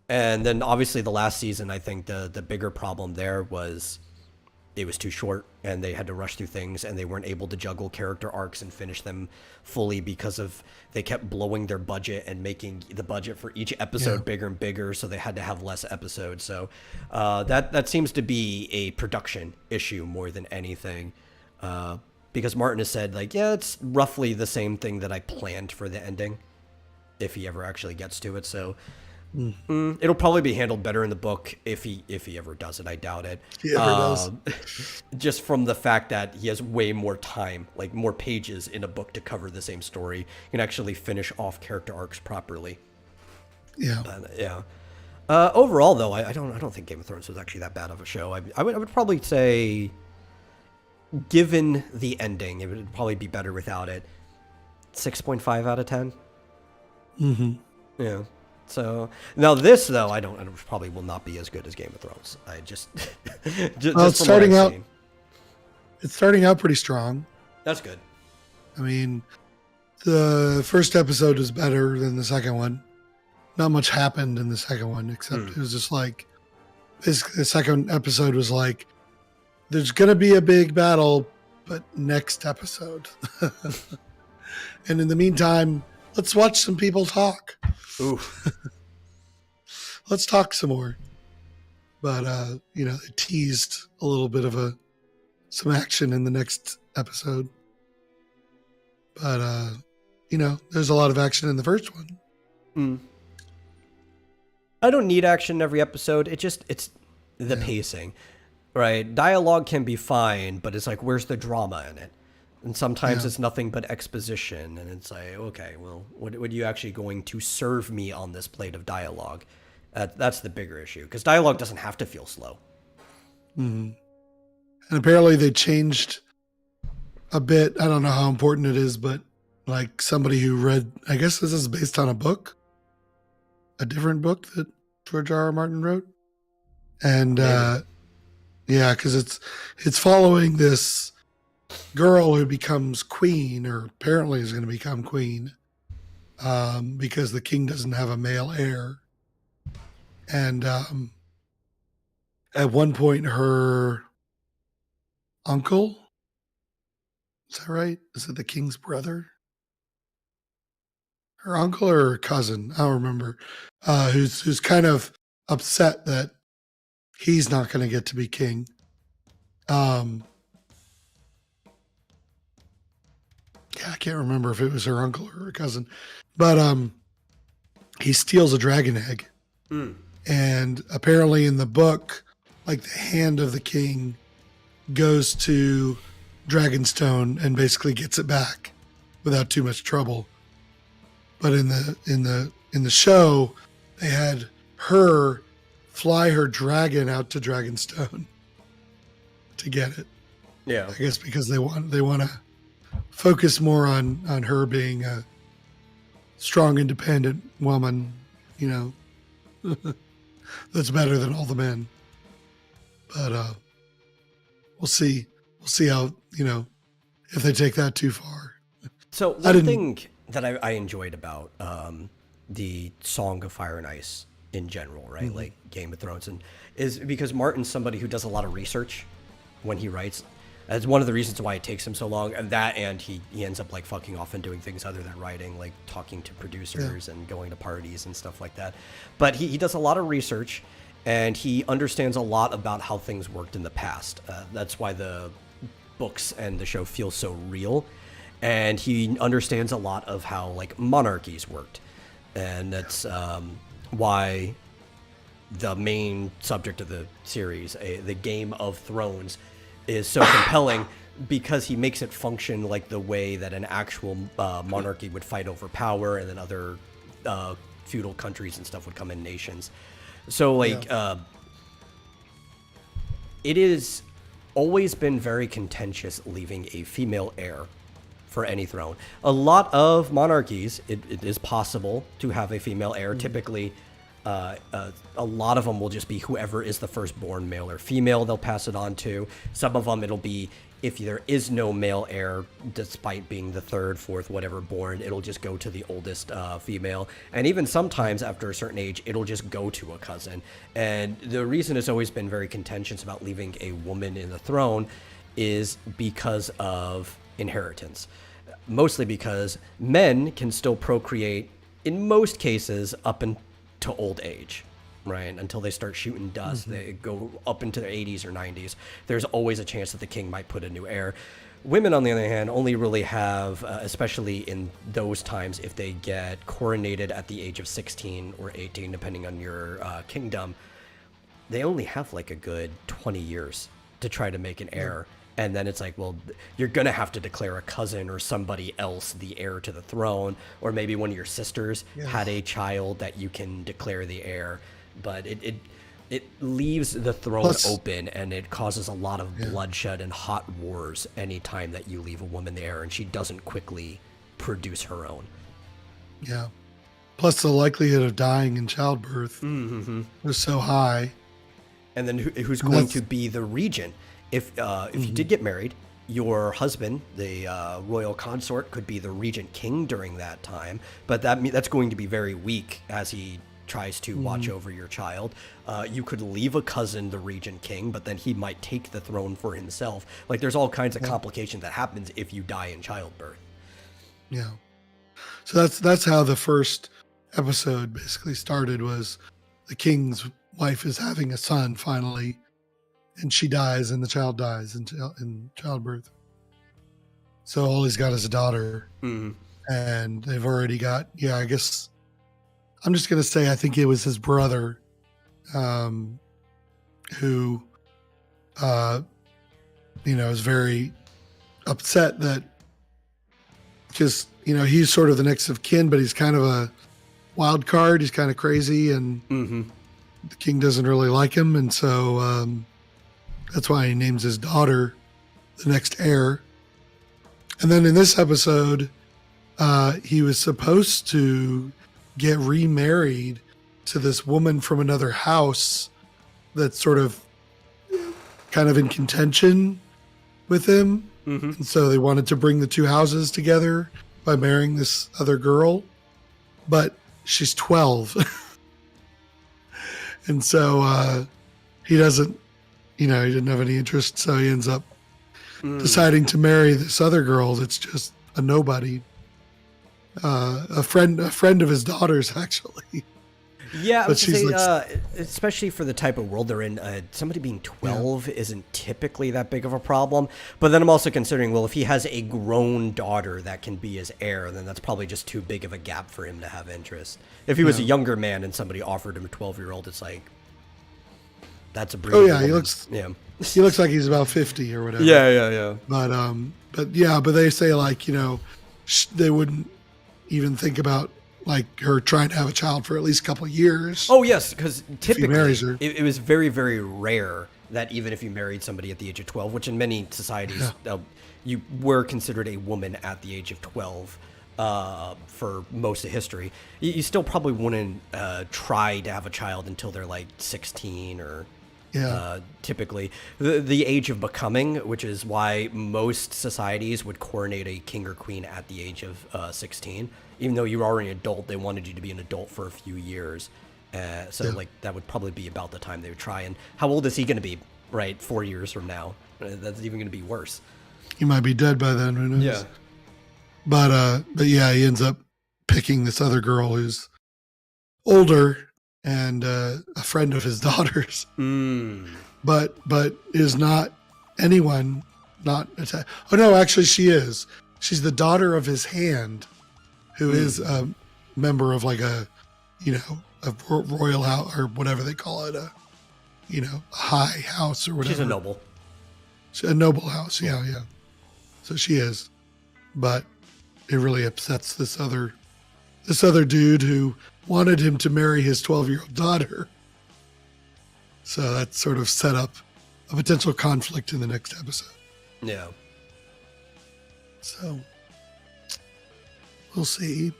And then obviously the last season, I think the bigger problem there was it was too short and they had to rush through things and they weren't able to juggle character arcs and finish them fully because of they kept blowing their budget and making the budget for each episode bigger and bigger, so they had to have less episodes. So that seems to be a production issue more than anything. Because Martin has said, like, yeah, it's roughly the same thing that I planned for the ending, if he ever actually gets to it. So it'll probably be handled better in the book if he ever does it. I doubt it. He ever does. Just from the fact that he has way more time, like more pages in a book to cover the same story. You can actually finish off character arcs properly. Yeah. Yeah. Overall, though, I don't think Game of Thrones was actually that bad of a show. I would probably say, given the ending, it would probably be better without it. 6.5 out of 10. Mm-hmm. Yeah. So now this, though, I probably will not be as good as Game of Thrones. I just Well, it's from what starting I've out. seen. It's starting out pretty strong. That's good. I mean, the first episode is better than the second one. Not much happened in the second one, except it was just like the second episode was like, there's gonna be a big battle, but next episode. And in the meantime, let's watch some people talk. Ooh. Let's talk some more. But they teased a little bit of some action in the next episode. But there's a lot of action in the first one. I don't need action every episode. It's the pacing, right? Dialogue can be fine, but it's like, where's the drama in it? And sometimes it's nothing but exposition, and it's like, okay, well, what are you actually going to serve me on this plate of dialogue? That's the bigger issue, because dialogue doesn't have to feel slow. And apparently they changed a bit. I don't know how important it is, but like somebody who read, I guess this is based on a different book that George R. R. Martin wrote. And because it's following this girl who becomes queen, or apparently is going to become queen, because the king doesn't have a male heir. And at one point, her uncle, is that right? Is it the king's brother? Her uncle or her cousin? I don't remember. Who's kind of upset that he's not going to get to be king. I can't remember if it was her uncle or her cousin, but he steals a dragon egg. And apparently in the book, like the hand of the king goes to Dragonstone and basically gets it back without too much trouble. But in the show, they had her fly her dragon out to Dragonstone to get it. Yeah. I guess because they want to focus more on her being a strong, independent woman, that's better than all the men. But we'll see. We'll see how, if they take that too far. So one thing that I enjoyed about the Song of Fire and Ice in general, right? Like Game of Thrones, and is because Martin's somebody who does a lot of research when he writes. That's one of the reasons why it takes him so long, and he ends up like fucking off and doing things other than writing, like talking to producers and going to parties and stuff like that. But he does a lot of research, and he understands a lot about how things worked in the past. That's why the books and the show feel so real, and he understands a lot of how like monarchies worked, and that's why the main subject of the series, the Game of Thrones, is so compelling, because he makes it function like the way that an actual monarchy would fight over power, and then other feudal countries and stuff would come in nations. So like it is always been very contentious leaving a female heir for any throne. A lot of monarchies, it is possible to have a female heir. Typically, a lot of them will just be whoever is the firstborn, male or female, they'll pass it on to. Some of them, it'll be if there is no male heir, despite being the third, fourth, whatever born, it'll just go to the oldest female. And even sometimes after a certain age, it'll just go to a cousin. And the reason it's always been very contentious about leaving a woman in the throne is because of inheritance. Mostly because men can still procreate, in most cases, up into old age. Right, until they start shooting dust, they go up into their 80s or 90s. There's always a chance that the king might put a new heir. Women, on the other hand, only really have, especially in those times, if they get coronated at the age of 16 or 18, depending on your kingdom, they only have like a good 20 years to try to make an heir. And then it's like, well, you're going to have to declare a cousin or somebody else the heir to the throne, or maybe one of your sisters had a child that you can declare the heir. But it leaves the throne open, and it causes a lot of bloodshed and hot wars anytime that you leave a woman there and she doesn't quickly produce her own. Yeah. Plus the likelihood of dying in childbirth was so high. And then who's going to be the regent? If you did get married, your husband, the royal consort, could be the regent king during that time. But that's going to be very weak as he tries to watch over your child. You could leave a cousin the regent king, but then he might take the throne for himself. Like, there's all kinds of complications that happens if you die in childbirth. Yeah. So that's how the first episode basically started, was the king's wife is having a son finally, and she dies, and the child dies in childbirth. So all he's got is a daughter, and they've already got, I guess, I'm just going to say, I think it was his brother, who, is very upset that, because, he's sort of the next of kin, but he's kind of a wild card. He's kind of crazy, and the king doesn't really like him. And so that's why he names his daughter the next heir. And then in this episode, he was supposed to get remarried to this woman from another house that's sort of kind of in contention with him. And so they wanted to bring the two houses together by marrying this other girl, but she's 12. And so he doesn't, he didn't have any interest. So he ends up deciding to marry this other girl that's just a nobody. A friend of his daughter's, actually. Yeah, but she's especially for the type of world they're in, somebody being 12 isn't typically that big of a problem. But then I'm also considering, well, if he has a grown daughter that can be his heir, then that's probably just too big of a gap for him to have interest. If he was a younger man and somebody offered him a 12-year-old, it's like, that's a breed. Oh yeah, he looks like he's about 50 or whatever. Yeah. But they say, like, they wouldn't even think about, like, her trying to have a child for at least a couple of years. Oh yes, because typically marries her. It was very, very rare that even if you married somebody at the age of 12, which in many societies you were considered a woman at the age of 12 for most of history, you still probably wouldn't try to have a child until they're like 16 or typically the age of becoming, which is why most societies would coronate a king or queen at the age of 16. Even though you were already an adult, they wanted you to be an adult for a few years. Like, that would probably be about the time they would try. And how old is he going to be, right, 4 years from now? That's even going to be worse. He might be dead by then, who knows? Yeah. But he ends up picking this other girl who's older and a friend of his daughter's. But is not anyone not attached. Oh, no, actually she is. She's the daughter of his hand, who is a member of, like, a royal house, or whatever they call it, a high house or whatever. She's a noble. A noble house, yeah. So she is, but it really upsets this other dude who wanted him to marry his 12-year-old daughter. So that sort of set up a potential conflict in the next episode. Yeah. So we'll see.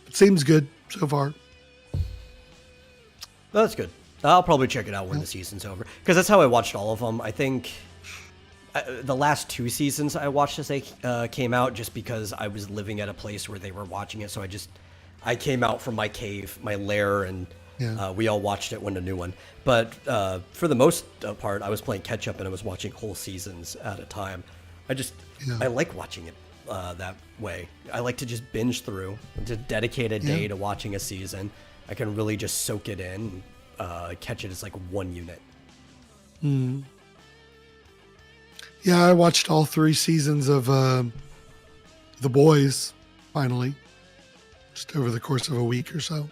It seems good so far. That's good. I'll probably check it out when the season's over, because that's how I watched all of them. I think the last 2 seasons I watched as they came out, just because I was living at a place where they were watching it. So I came out from my cave, my lair, and we all watched it when a new one. But for the most part, I was playing catch up and I was watching whole seasons at a time. I like watching it that way. I like to just binge through, to dedicate a day to watching a season. I can really just soak it in, catch it as like one unit. Yeah, I watched all 3 seasons of The Boys, finally, just over the course of a week or so.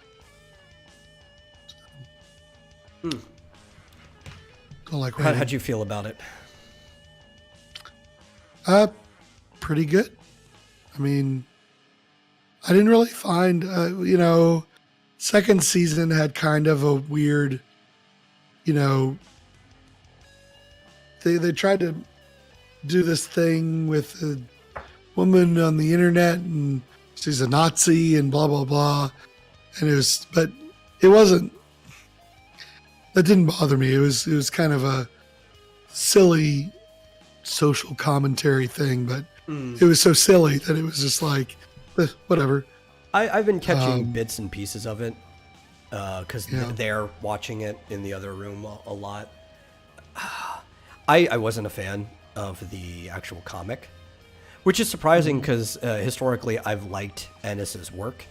Don't like How'd you feel about it? Pretty good. I mean, I didn't really find, second season had kind of a weird, they tried to do this thing with a woman on the internet and she's a Nazi and blah, blah, blah. And that didn't bother me. It was kind of a silly social commentary thing, but it was so silly that it was just like, whatever. I've been catching bits and pieces of it because they're watching it in the other room a lot. I wasn't a fan of the actual comic, which is surprising because historically I've liked Ennis's work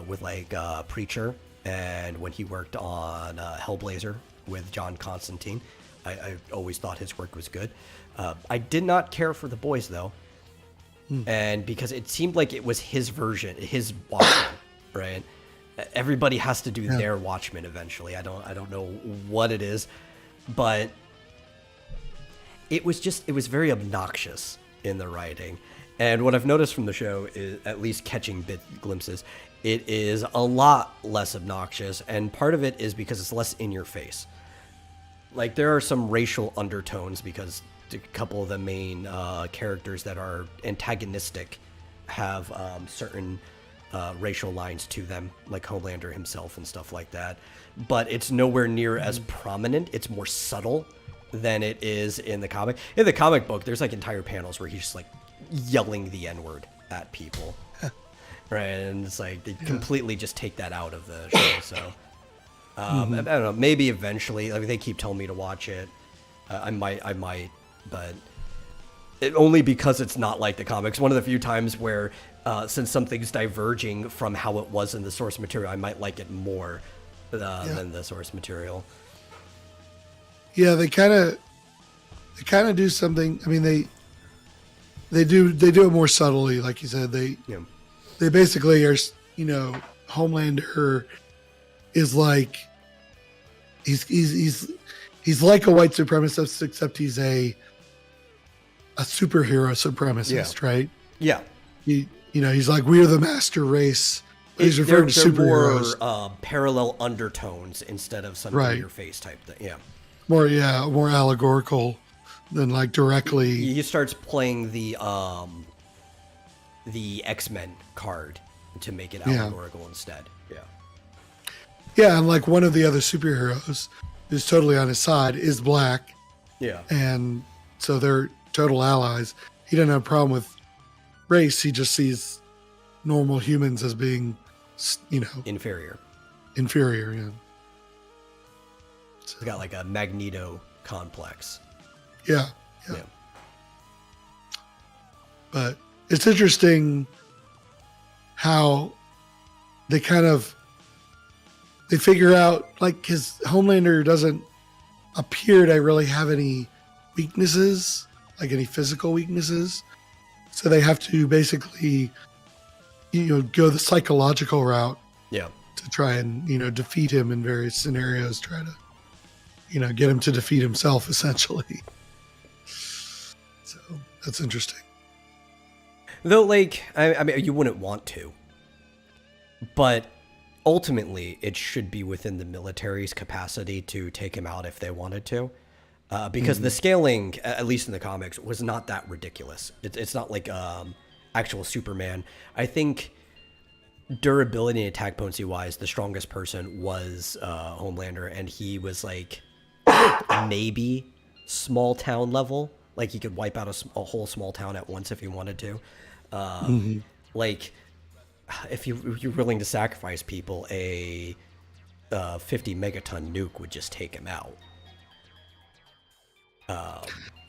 with like Preacher, and when he worked on Hellblazer with John Constantine. I always thought his work was good. I did not care for The Boys though. And because it seemed like it was his version, his Watchmen, right? Everybody has to do their Watchmen eventually. I don't know what it is, but it was very obnoxious in the writing. And what I've noticed from the show is, at least catching glimpses, it is a lot less obnoxious, and part of it is because it's less in your face. Like, there are some racial undertones because a couple of the main characters that are antagonistic have certain racial lines to them, like Homelander himself and stuff like that. But it's nowhere near as prominent. It's more subtle than it is in the comic. In the comic book, there's like entire panels where he's just like yelling the N-word at people. Right? And it's like they completely just take that out of the show. So I don't know, maybe eventually, like, they keep telling me to watch it. I might, but it only because it's not like the comics. One of the few times where, since something's diverging from how it was in the source material, I might like it more than the source material. Yeah, they kind of do something. I mean, they do it more subtly, like you said. They basically are, Homelander is like he's like a white supremacist, except he's a superhero supremacist, right? Yeah. He's like, we're the master race. But he's referring to superheroes. More parallel undertones instead of something in your face type thing. Yeah. More allegorical than like directly. He starts playing the X-Men card to make it allegorical instead. Yeah. Yeah, and like one of the other superheroes who's totally on his side is black. Yeah. And so they're total allies. He doesn't have a problem with race. He just sees normal humans as being, inferior. Yeah. He's got like a Magneto complex. Yeah. But it's interesting how they figure out, like, his Homelander doesn't appear to really have any weaknesses, like any physical weaknesses. So they have to basically, go the psychological route. Yeah. To try and, defeat him in various scenarios, try to, get him to defeat himself, essentially. So that's interesting. Though, like, I mean, you wouldn't want to, but ultimately it should be within the military's capacity to take him out if they wanted to. because the scaling, at least in the comics, was not that ridiculous. It's not like actual Superman. I think durability and attack potency wise, the strongest person was Homelander, and he was like maybe small town level. Like he could wipe out a whole small town at once if he wanted to. Like if you're willing to sacrifice people, a 50 megaton nuke would just take him out.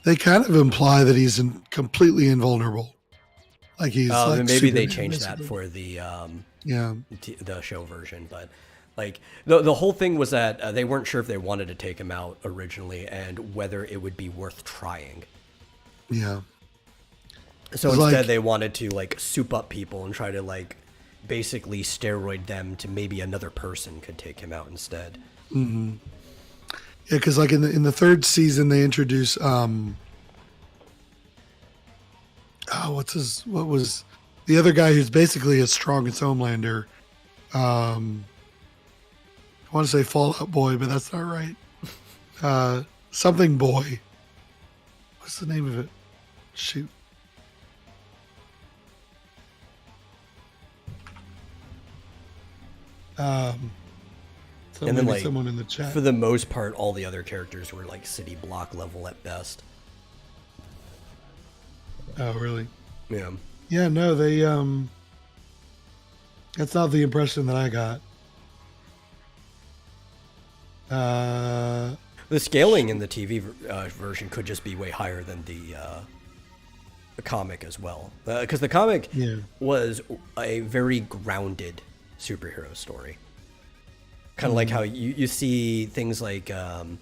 They kind of imply that he's completely invulnerable. Like he's like maybe they Superman, changed basically. that for the the show version, but like the whole thing was that they weren't sure if they wanted to take him out originally and whether it would be worth trying. Yeah. So It's instead like- they wanted to like soup up people and try to like basically steroid them to maybe another person could take him out instead. Yeah, because like in the third season they introduce what was the other guy who's basically as strong as Homelander? I want to say Fallout Boy, but that's not right. Something Boy. What's the name of it? Shoot. And then like someone in the chat. for the most part, all the other characters were like city block level at best. Oh, really? Yeah. Yeah, no, they that's not the impression that I got. The scaling in the TV version could just be way higher than the comic as well, because the comic Yeah. was a very grounded superhero story. Kind of like how you see things like the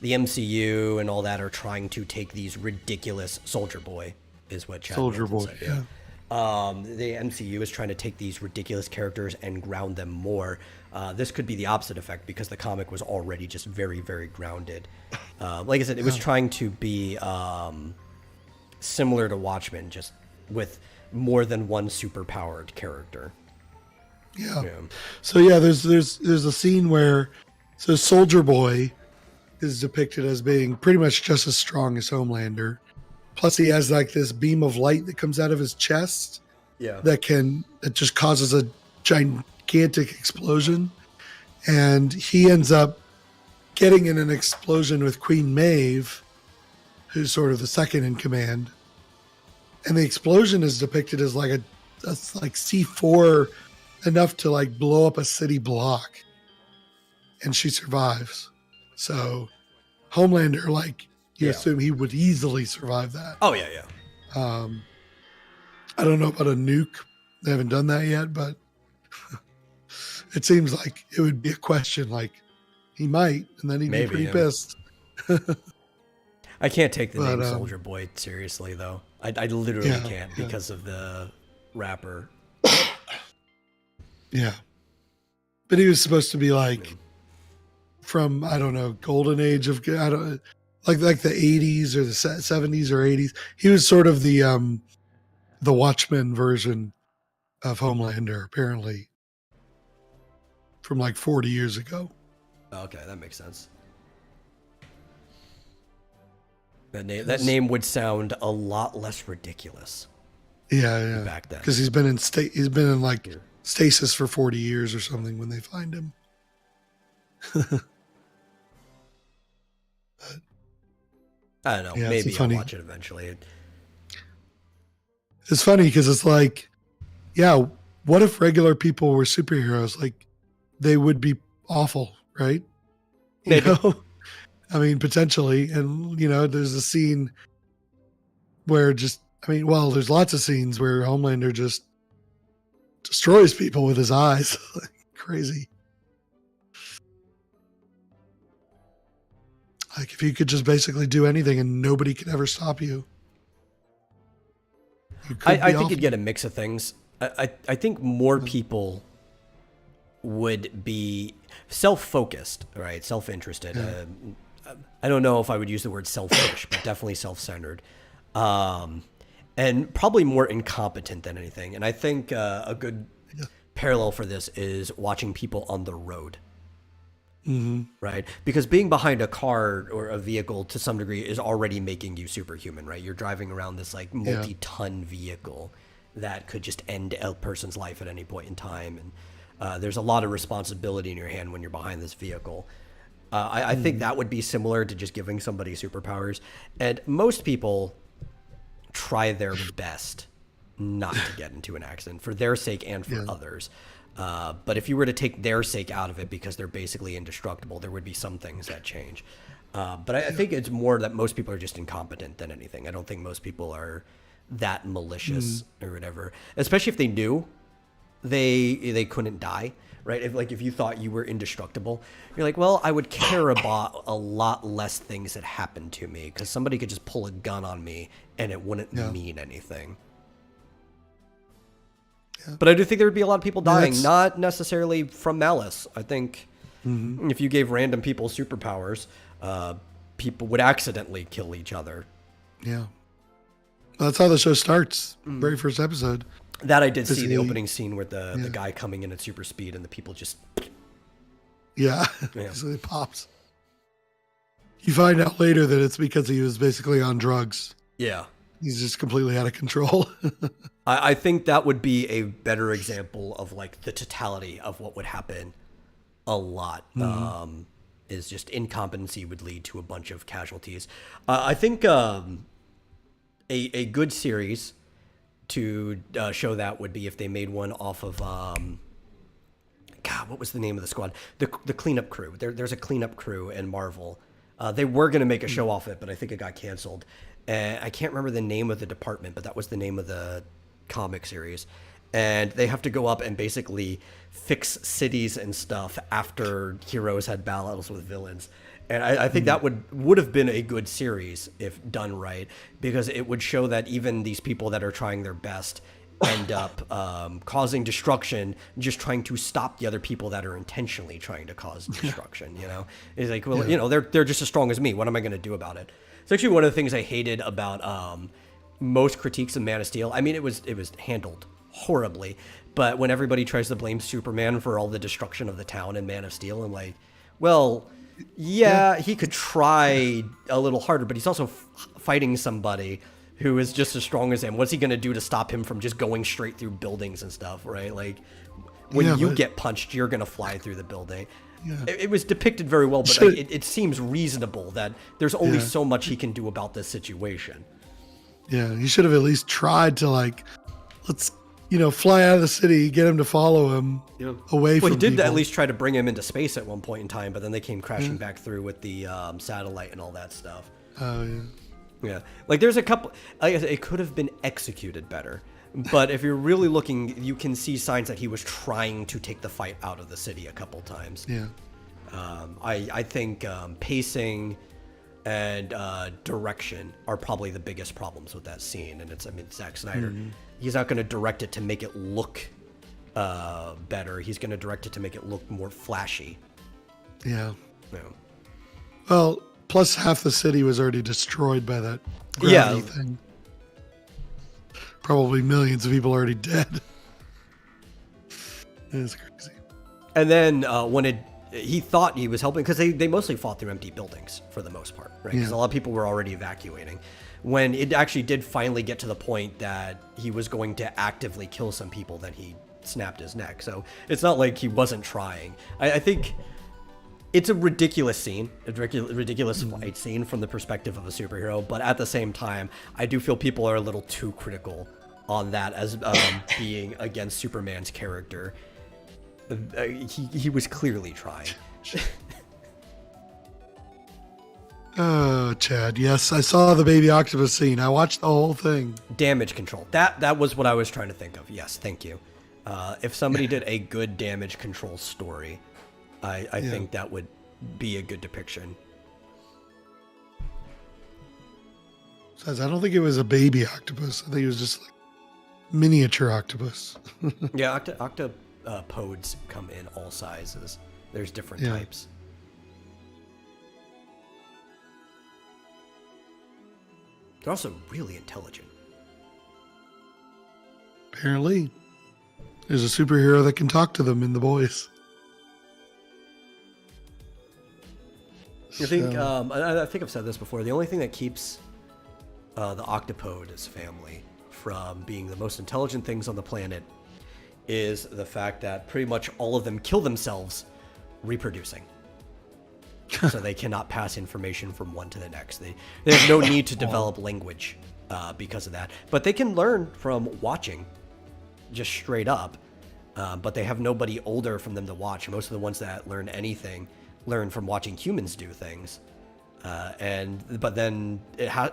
MCU and all that are trying to take these ridiculous Soldier Boy is what Chad Soldier Middleton Boy, said, yeah. The MCU is trying to take these ridiculous characters and ground them more. This could be the opposite effect because the comic was already just very, very grounded. Like I said, it was trying to be similar to Watchmen, just with more than one superpowered character. Yeah. Yeah. So yeah, there's a scene where Soldier Boy is depicted as being pretty much just as strong as Homelander. Plus he has like this beam of light that comes out of his chest Yeah. that just causes a gigantic explosion. And he ends up getting in an explosion with Queen Maeve, who's sort of the second in command. And the explosion is depicted as like that's like C4 enough to like blow up a city block. And she survives. So Homelander, like you assume he would easily survive that. Oh yeah, yeah. I don't know about a nuke. They haven't done that yet, but it seems like it would be a question. Like he might, and then he'd Maybe, be pretty yeah. pissed. I can't take the But, name Soldier Boy seriously though. I literally Yeah, can't yeah. because of the rapper. Yeah, but he was supposed to be like from I don't know, golden age of I don't like the 80s or the 70s or 80s. He was sort of the Watchmen version of Homelander, apparently, from like 40 years ago. Okay, that makes sense. That name would sound a lot less ridiculous. Yeah. Back then. Because he's been in like stasis for 40 years or something when they find him. I don't know. Yeah, it's Maybe I'll funny. watch it eventually. It's funny because it's like, yeah, what if regular people were superheroes? Like, they would be awful, right? You Maybe. know? I mean, potentially. And, there's a scene where there's lots of scenes where Homelander just destroys people with his eyes. Crazy. Like, if you could just basically do anything and nobody could ever stop you. I think you'd get a mix of things. I think more people would be self-focused, right? Self-interested. I don't know if I would use the word selfish, but definitely self-centered. And probably more incompetent than anything. And I think a good parallel for this is watching people on the road. right? Because being behind a car or a vehicle to some degree is already making you superhuman, right? You're driving around this like multi-ton vehicle that could just end a person's life at any point in time. And there's a lot of responsibility in your hand when you're behind this vehicle. I think that would be similar to just giving somebody superpowers. And most people try their best not to get into an accident for their sake and for others. But if you were to take their sake out of it because they're basically indestructible, there would be some things that change. But I think it's more that most people are just incompetent than anything. I don't think most people are that malicious or whatever, especially if they knew they couldn't die, right? If you thought you were indestructible, you're like, well, I would care about a lot less things that happened to me because somebody could just pull a gun on me and it wouldn't mean anything. But I do think there would be a lot of people dying, not necessarily from malice. I think if you gave random people superpowers, people would accidentally kill each other. Yeah. Well, that's how the show starts. Very first episode. That I did see the opening scene with the guy coming in at super speed and the people just... Yeah. So it pops. You find out later that it's because he was basically on drugs. Yeah. He's just completely out of control. I think that would be a better example of like the totality of what would happen a lot. Is just incompetency would lead to a bunch of casualties. I think a good series to show that would be if they made one off of God, what was the name of the squad? The cleanup crew. There's a cleanup crew in Marvel. They were going to make a show off it, but I think it got canceled. I can't remember the name of the department, but that was the name of the comic series. And they have to go up and basically fix cities and stuff after heroes had battles with villains. And I think that would have been a good series if done right, because it would show that even these people that are trying their best end up causing destruction, just trying to stop the other people that are intentionally trying to cause destruction. You know, it's like, well, you know, they're just as strong as me. What am I going to do about it? It's actually one of the things I hated about most critiques of Man of Steel. I mean, it was handled horribly, but when everybody tries to blame Superman for all the destruction of the town in Man of Steel, I'm like, well, yeah, he could try a little harder, but he's also fighting somebody who is just as strong as him. What's he going to do to stop him from just going straight through buildings and stuff, right? Like, when you get punched, you're going to fly through the building. Yeah. It was depicted very well, but it seems reasonable that there's only so much he can do about this situation. Yeah, he should have at least tried to, like, let's, fly out of the city, get him to follow him away from Well, he did people. at least try to bring him into space at one point in time, but then they came crashing back through with the satellite and all that stuff. Oh, yeah. Yeah, like there's a couple, it could have been executed better, but if you're really looking, you can see signs that he was trying to take the fight out of the city a couple times. Yeah. I think pacing and direction are probably the biggest problems with that scene, and Zack Snyder, he's not going to direct it to make it look better. He's going to direct it to make it look more flashy. Yeah. Yeah. Well, plus half the city was already destroyed by that gravity thing. Probably millions of people already dead. It's crazy. And then when he thought he was helping, because they mostly fought through empty buildings for the most part, right? Because a lot of people were already evacuating. When it actually did finally get to the point that he was going to actively kill some people, then he snapped his neck. So it's not like he wasn't trying. I think it's a ridiculous scene, a ridiculous fight scene from the perspective of a superhero. But at the same time, I do feel people are a little too critical on that as being against Superman's character. He was clearly trying. Oh, Chad. Yes, I saw the baby octopus scene. I watched the whole thing. Damage control. That was what I was trying to think of. Yes, thank you. If somebody did a good damage control story, I think that would be a good depiction. Says, I don't think it was a baby octopus. I think it was just like miniature octopus. Yeah, octopodes come in all sizes. There's different types. They're also really intelligent. Apparently. There's a superhero that can talk to them in The Boys. I think I think I've said this before. The only thing that keeps the octopode family from being the most intelligent things on the planet is the fact that pretty much all of them kill themselves reproducing. So they cannot pass information from one to the next. They have no need to develop language because of that. But they can learn from watching, just straight up. But they have nobody older from them to watch. Most of the ones that learn anything learn from watching humans do things. But then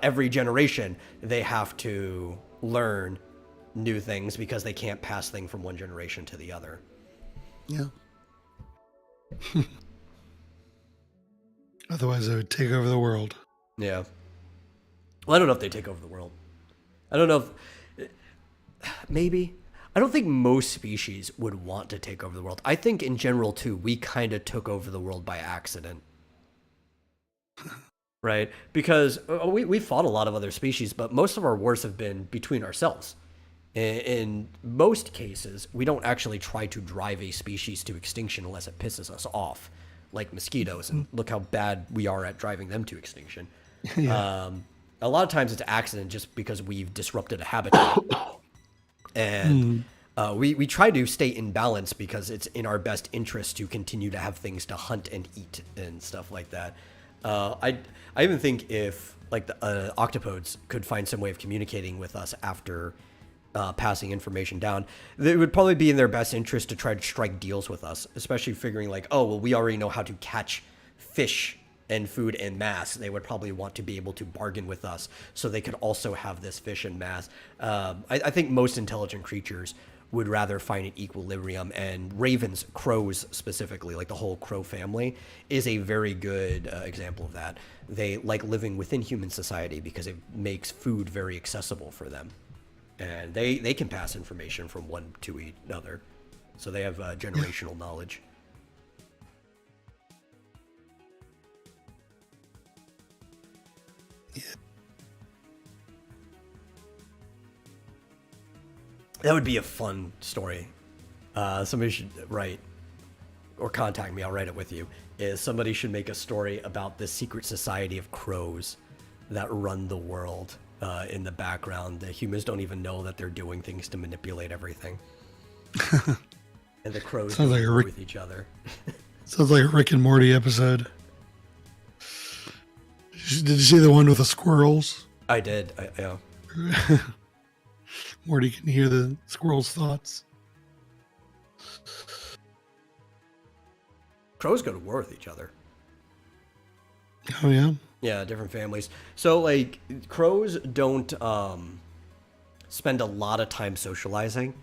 every generation they have to learn new things because they can't pass things from one generation to the other. Yeah. Otherwise, they would take over the world. Yeah. Well, I don't know if they take over the world. I don't know if... Maybe. I don't think most species would want to take over the world. I think in general, too, we kind of took over the world by accident. Right? Because we fought a lot of other species, but most of our wars have been between ourselves. In most cases, we don't actually try to drive a species to extinction unless it pisses us off, like mosquitoes, and look how bad we are at driving them to extinction. Yeah. A lot of times it's accident just because we've disrupted a habitat. And we try to stay in balance because it's in our best interest to continue to have things to hunt and eat and stuff like that. I even think if like the octopodes could find some way of communicating with us after passing information down, it would probably be in their best interest to try to strike deals with us, especially figuring like, oh, well, we already know how to catch fish and food en masse. They would probably want to be able to bargain with us so they could also have this fish en masse. I think most intelligent creatures would rather find an equilibrium, and ravens, crows specifically, like the whole crow family, is a very good example of that. They like living within human society because it makes food very accessible for them. And they can pass information from one to another. So they have generational knowledge. Yeah. That would be a fun story. Somebody should write or contact me. I'll write it with you. Is somebody should make a story about the secret society of crows that run the world. In the background, the humans don't even know that they're doing things to manipulate everything. And the crows sounds like with each other. Sounds like a Rick and Morty episode. Did you see the one with the squirrels? I did. Yeah. Morty can hear the squirrels' thoughts. Crows go to war with each other. Oh, yeah? Yeah, different families. So, like, crows don't spend a lot of time socializing.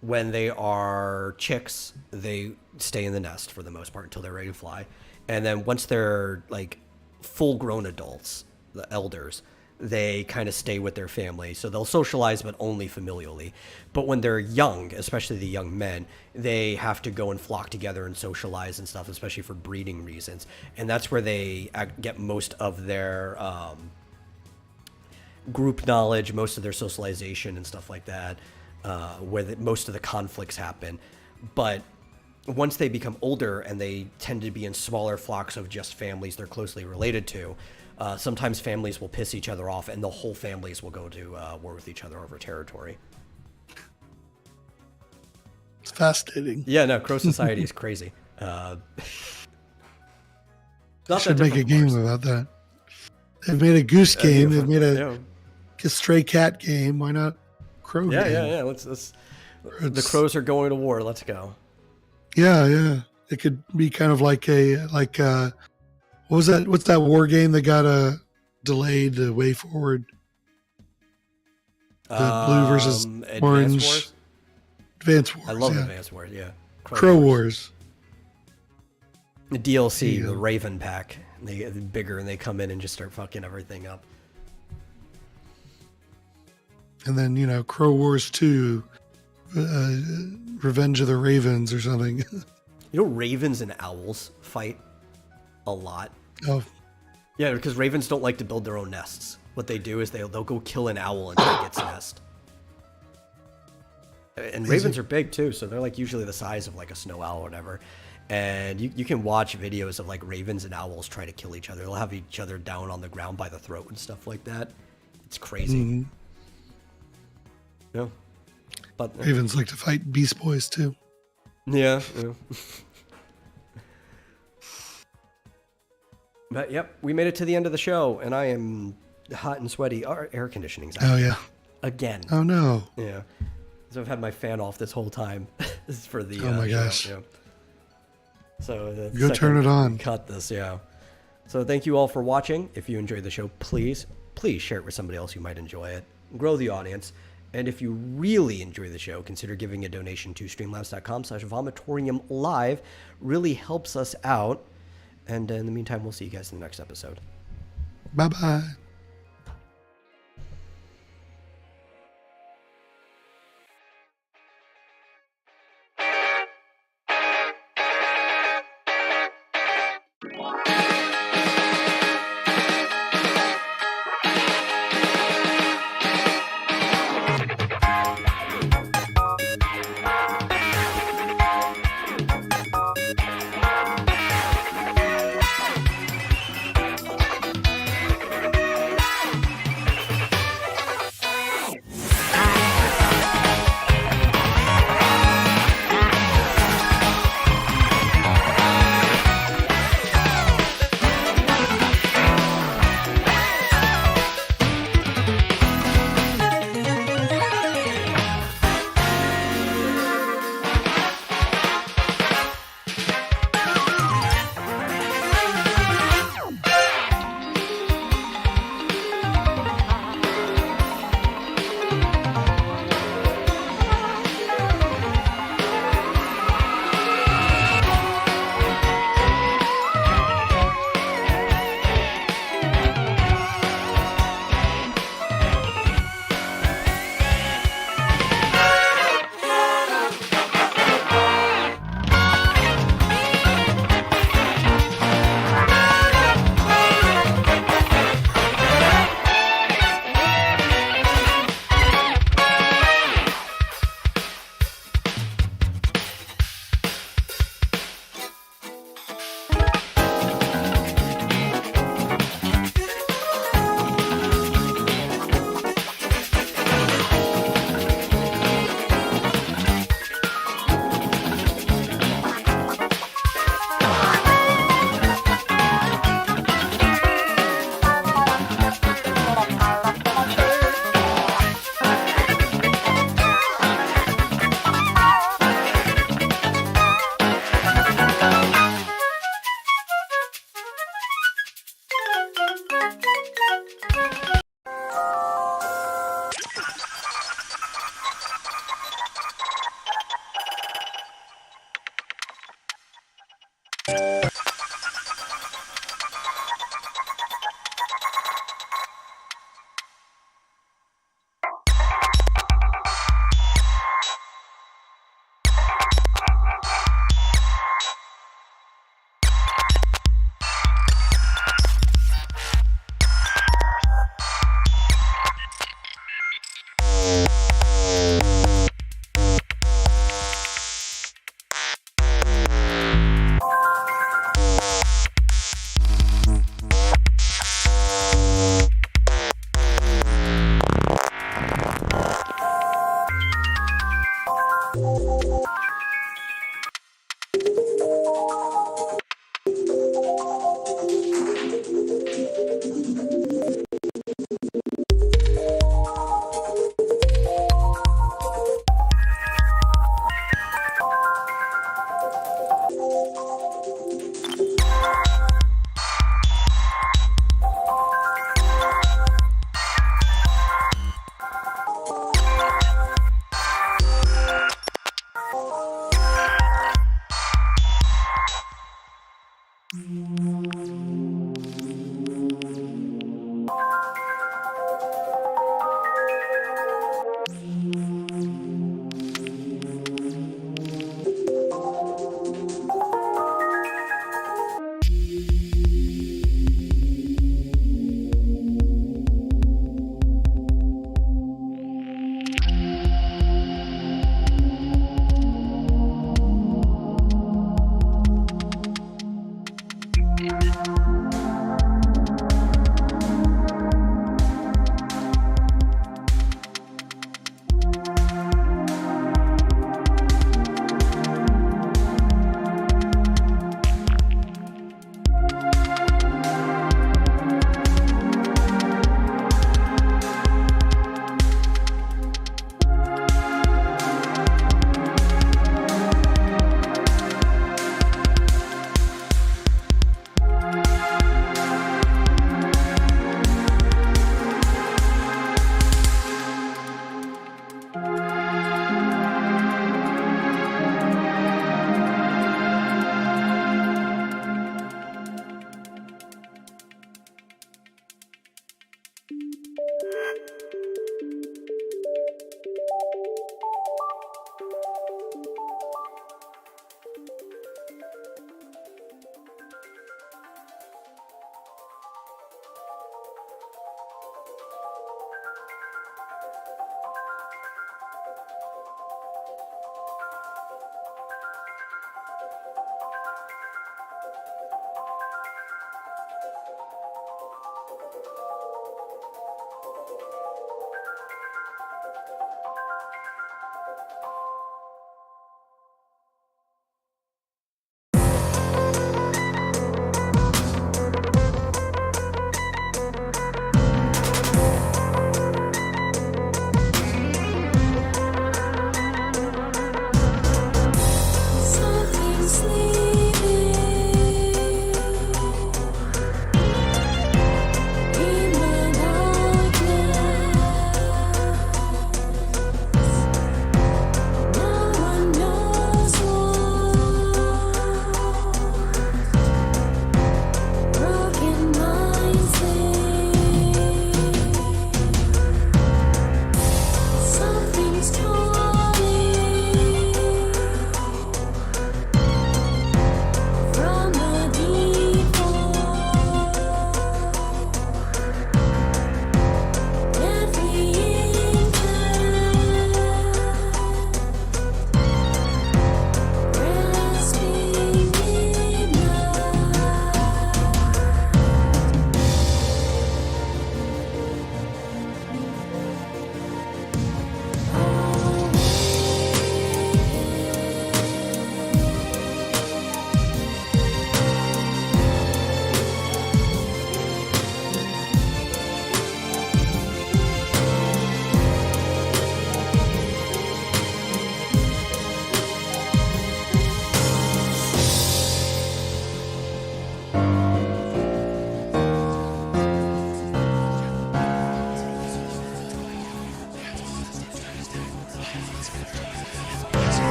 When they are chicks, they stay in the nest for the most part until they're ready to fly. And then once they're, like, full-grown adults, the elders, they kind of stay with their family. So they'll socialize, but only familially. But when they're young, especially the young men, they have to go and flock together and socialize and stuff, especially for breeding reasons. And that's where they get most of their group knowledge, most of their socialization and stuff like that, where most of the conflicts happen. But once they become older and they tend to be in smaller flocks of just families they're closely related to, sometimes families will piss each other off and the whole families will go to war with each other over territory. It's fascinating. Yeah, no, Crow Society is crazy. Should make a game about that. They've made a goose game. They've made a stray cat game. Why not crow game? Yeah. Let's. The crows are going to war. Let's go. Yeah. It could be kind of like what was that? What's that war game that got delayed the way forward? The blue versus orange. Wars? Advance Wars. I love Advance Wars. Yeah. Crow Wars. The DLC, the Raven Pack. They get bigger and they come in and just start fucking everything up. And then Crow Wars 2, Revenge of the Ravens or something. Ravens and owls fight a lot. Oh. Yeah, because ravens don't like to build their own nests. What they do is they'll go kill an owl and take its nest. And ravens are big too, so they're like usually the size of like a snow owl or whatever. And you can watch videos of like ravens and owls try to kill each other. They'll have each other down on the ground by the throat and stuff like that. It's crazy. No, but Ravens like to fight Beast Boys too. yeah. But yep, we made it to the end of the show, and I am hot and sweaty. Our air conditioning's out Oh yeah. again. Oh no. Yeah. So I've had my fan off this whole time. This is for the Oh my show, gosh. yeah. So the Go turn second it on. we cut this, yeah. So thank you all for watching. If you enjoyed the show, please share it with somebody else who might enjoy it. Grow the audience. And if you really enjoy the show, consider giving a donation to streamlabs.com/Vomitorium live. Really helps us out. And in the meantime, we'll see you guys in the next episode. Bye bye.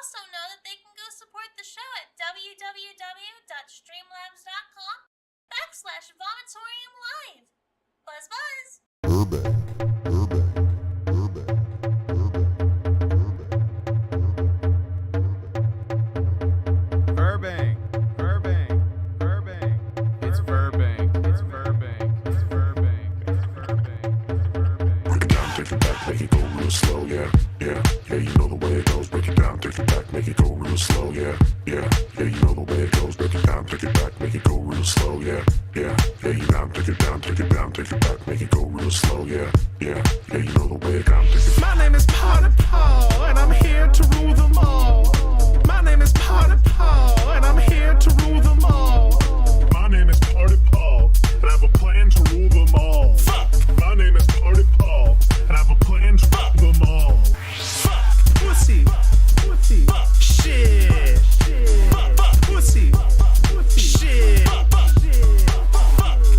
also know that they can go support the show at www.streamlabs.com/Vomitorium Live. Buzz buzz! Burbank. It's Burbank. It's Burbank. It's Burbank. It's Burbank. It's Burbank. Break it down, take it back, make it go real slow, yeah, yeah, yeah, you know the way it goes. Break it down, take it back, make it go real slow, yeah, yeah, yeah, you know the way it goes. Break it down, take it back, make it go real slow, yeah, yeah, yeah, you down, take it down, take it down, take it back, make it go real slow, yeah, yeah, yeah, you know the way it down, take it. My name is Potter Paul, and I'm here to rule them all. My name is Potter Paul, and I'm here to rule them all. My name is Party Paul, and I have a plan to rule them all. Fuck. My name is Party Paul, and I have a plan to rule them all. Fuck. Pussy. Fuck. Shit. Fuck. Pussy. Shit. Fuck.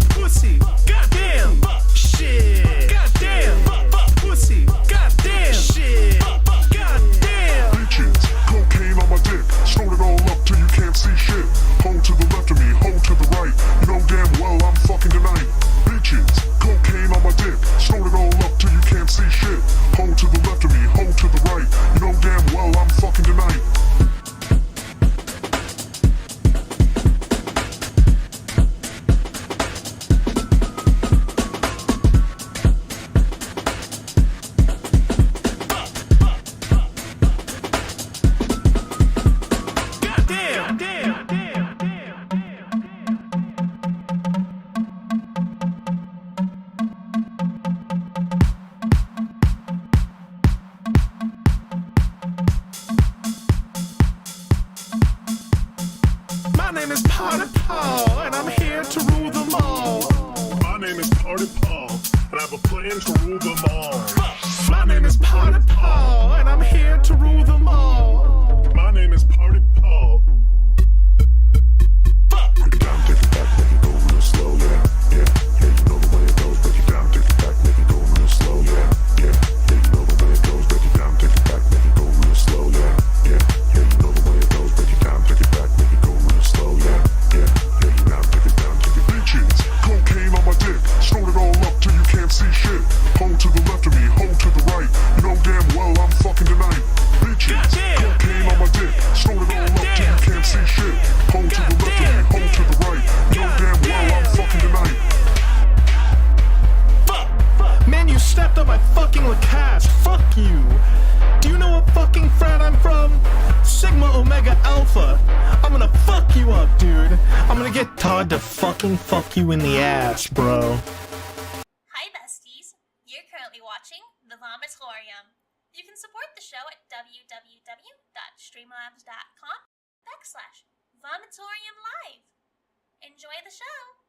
Pussy. Goddamn. Shit. Goddamn. Pussy. Goddamn. Shit. Goddamn. Bitches, cocaine on my dick, snort it all up till you can't see shit. Hold to the left of me, hold to the right, you know damn well I'm fucking tonight. Bitches, cocaine on my dick, snort it all up till you can't see shit. Hold to the left of me, hold to the right, you know damn well I'm fucking tonight. My name is Potter Paul, and I'm here to rule them all. My name is Party Paul, and I have a plan to rule them all. My name is Potter Paul, and I'm here to rule them all. My name is Party Paul. Break it down, take it back, make it go real slow, yeah, yeah, yeah, you know the way it goes. Break it down, take it back, make it go real slow, yeah, yeah, yeah, you know the way it goes. Break it down, take it back, make it go real slow, yeah, yeah, yeah, you know the way it goes. Break it down, take it back, make it go real slow, yeah, yeah, yeah, you down, take it down, take it. Bitches, cocaine on my dick, snort it all up till you can't see shit. Hold to the left of me, hold to the right, you know damn well I'm fucking tonight. Bitches, cocaine on my dick, snort it all up till you can't see shit. Hold to the left of me, hold to the right, you know damn well I'm fucking tonight. Fuck! Man, you stepped on my fucking Lacasse. Fuck you. Do you know what fucking frat I'm from? Sigma Omega Alpha. I'm gonna fuck you up, dude. I'm gonna get Todd to fucking fuck you in the ass, bro. Hi besties, you're currently watching The Vomitorium. You can support the show at www.streamlabs.com/Vomitorium Live. Enjoy the show!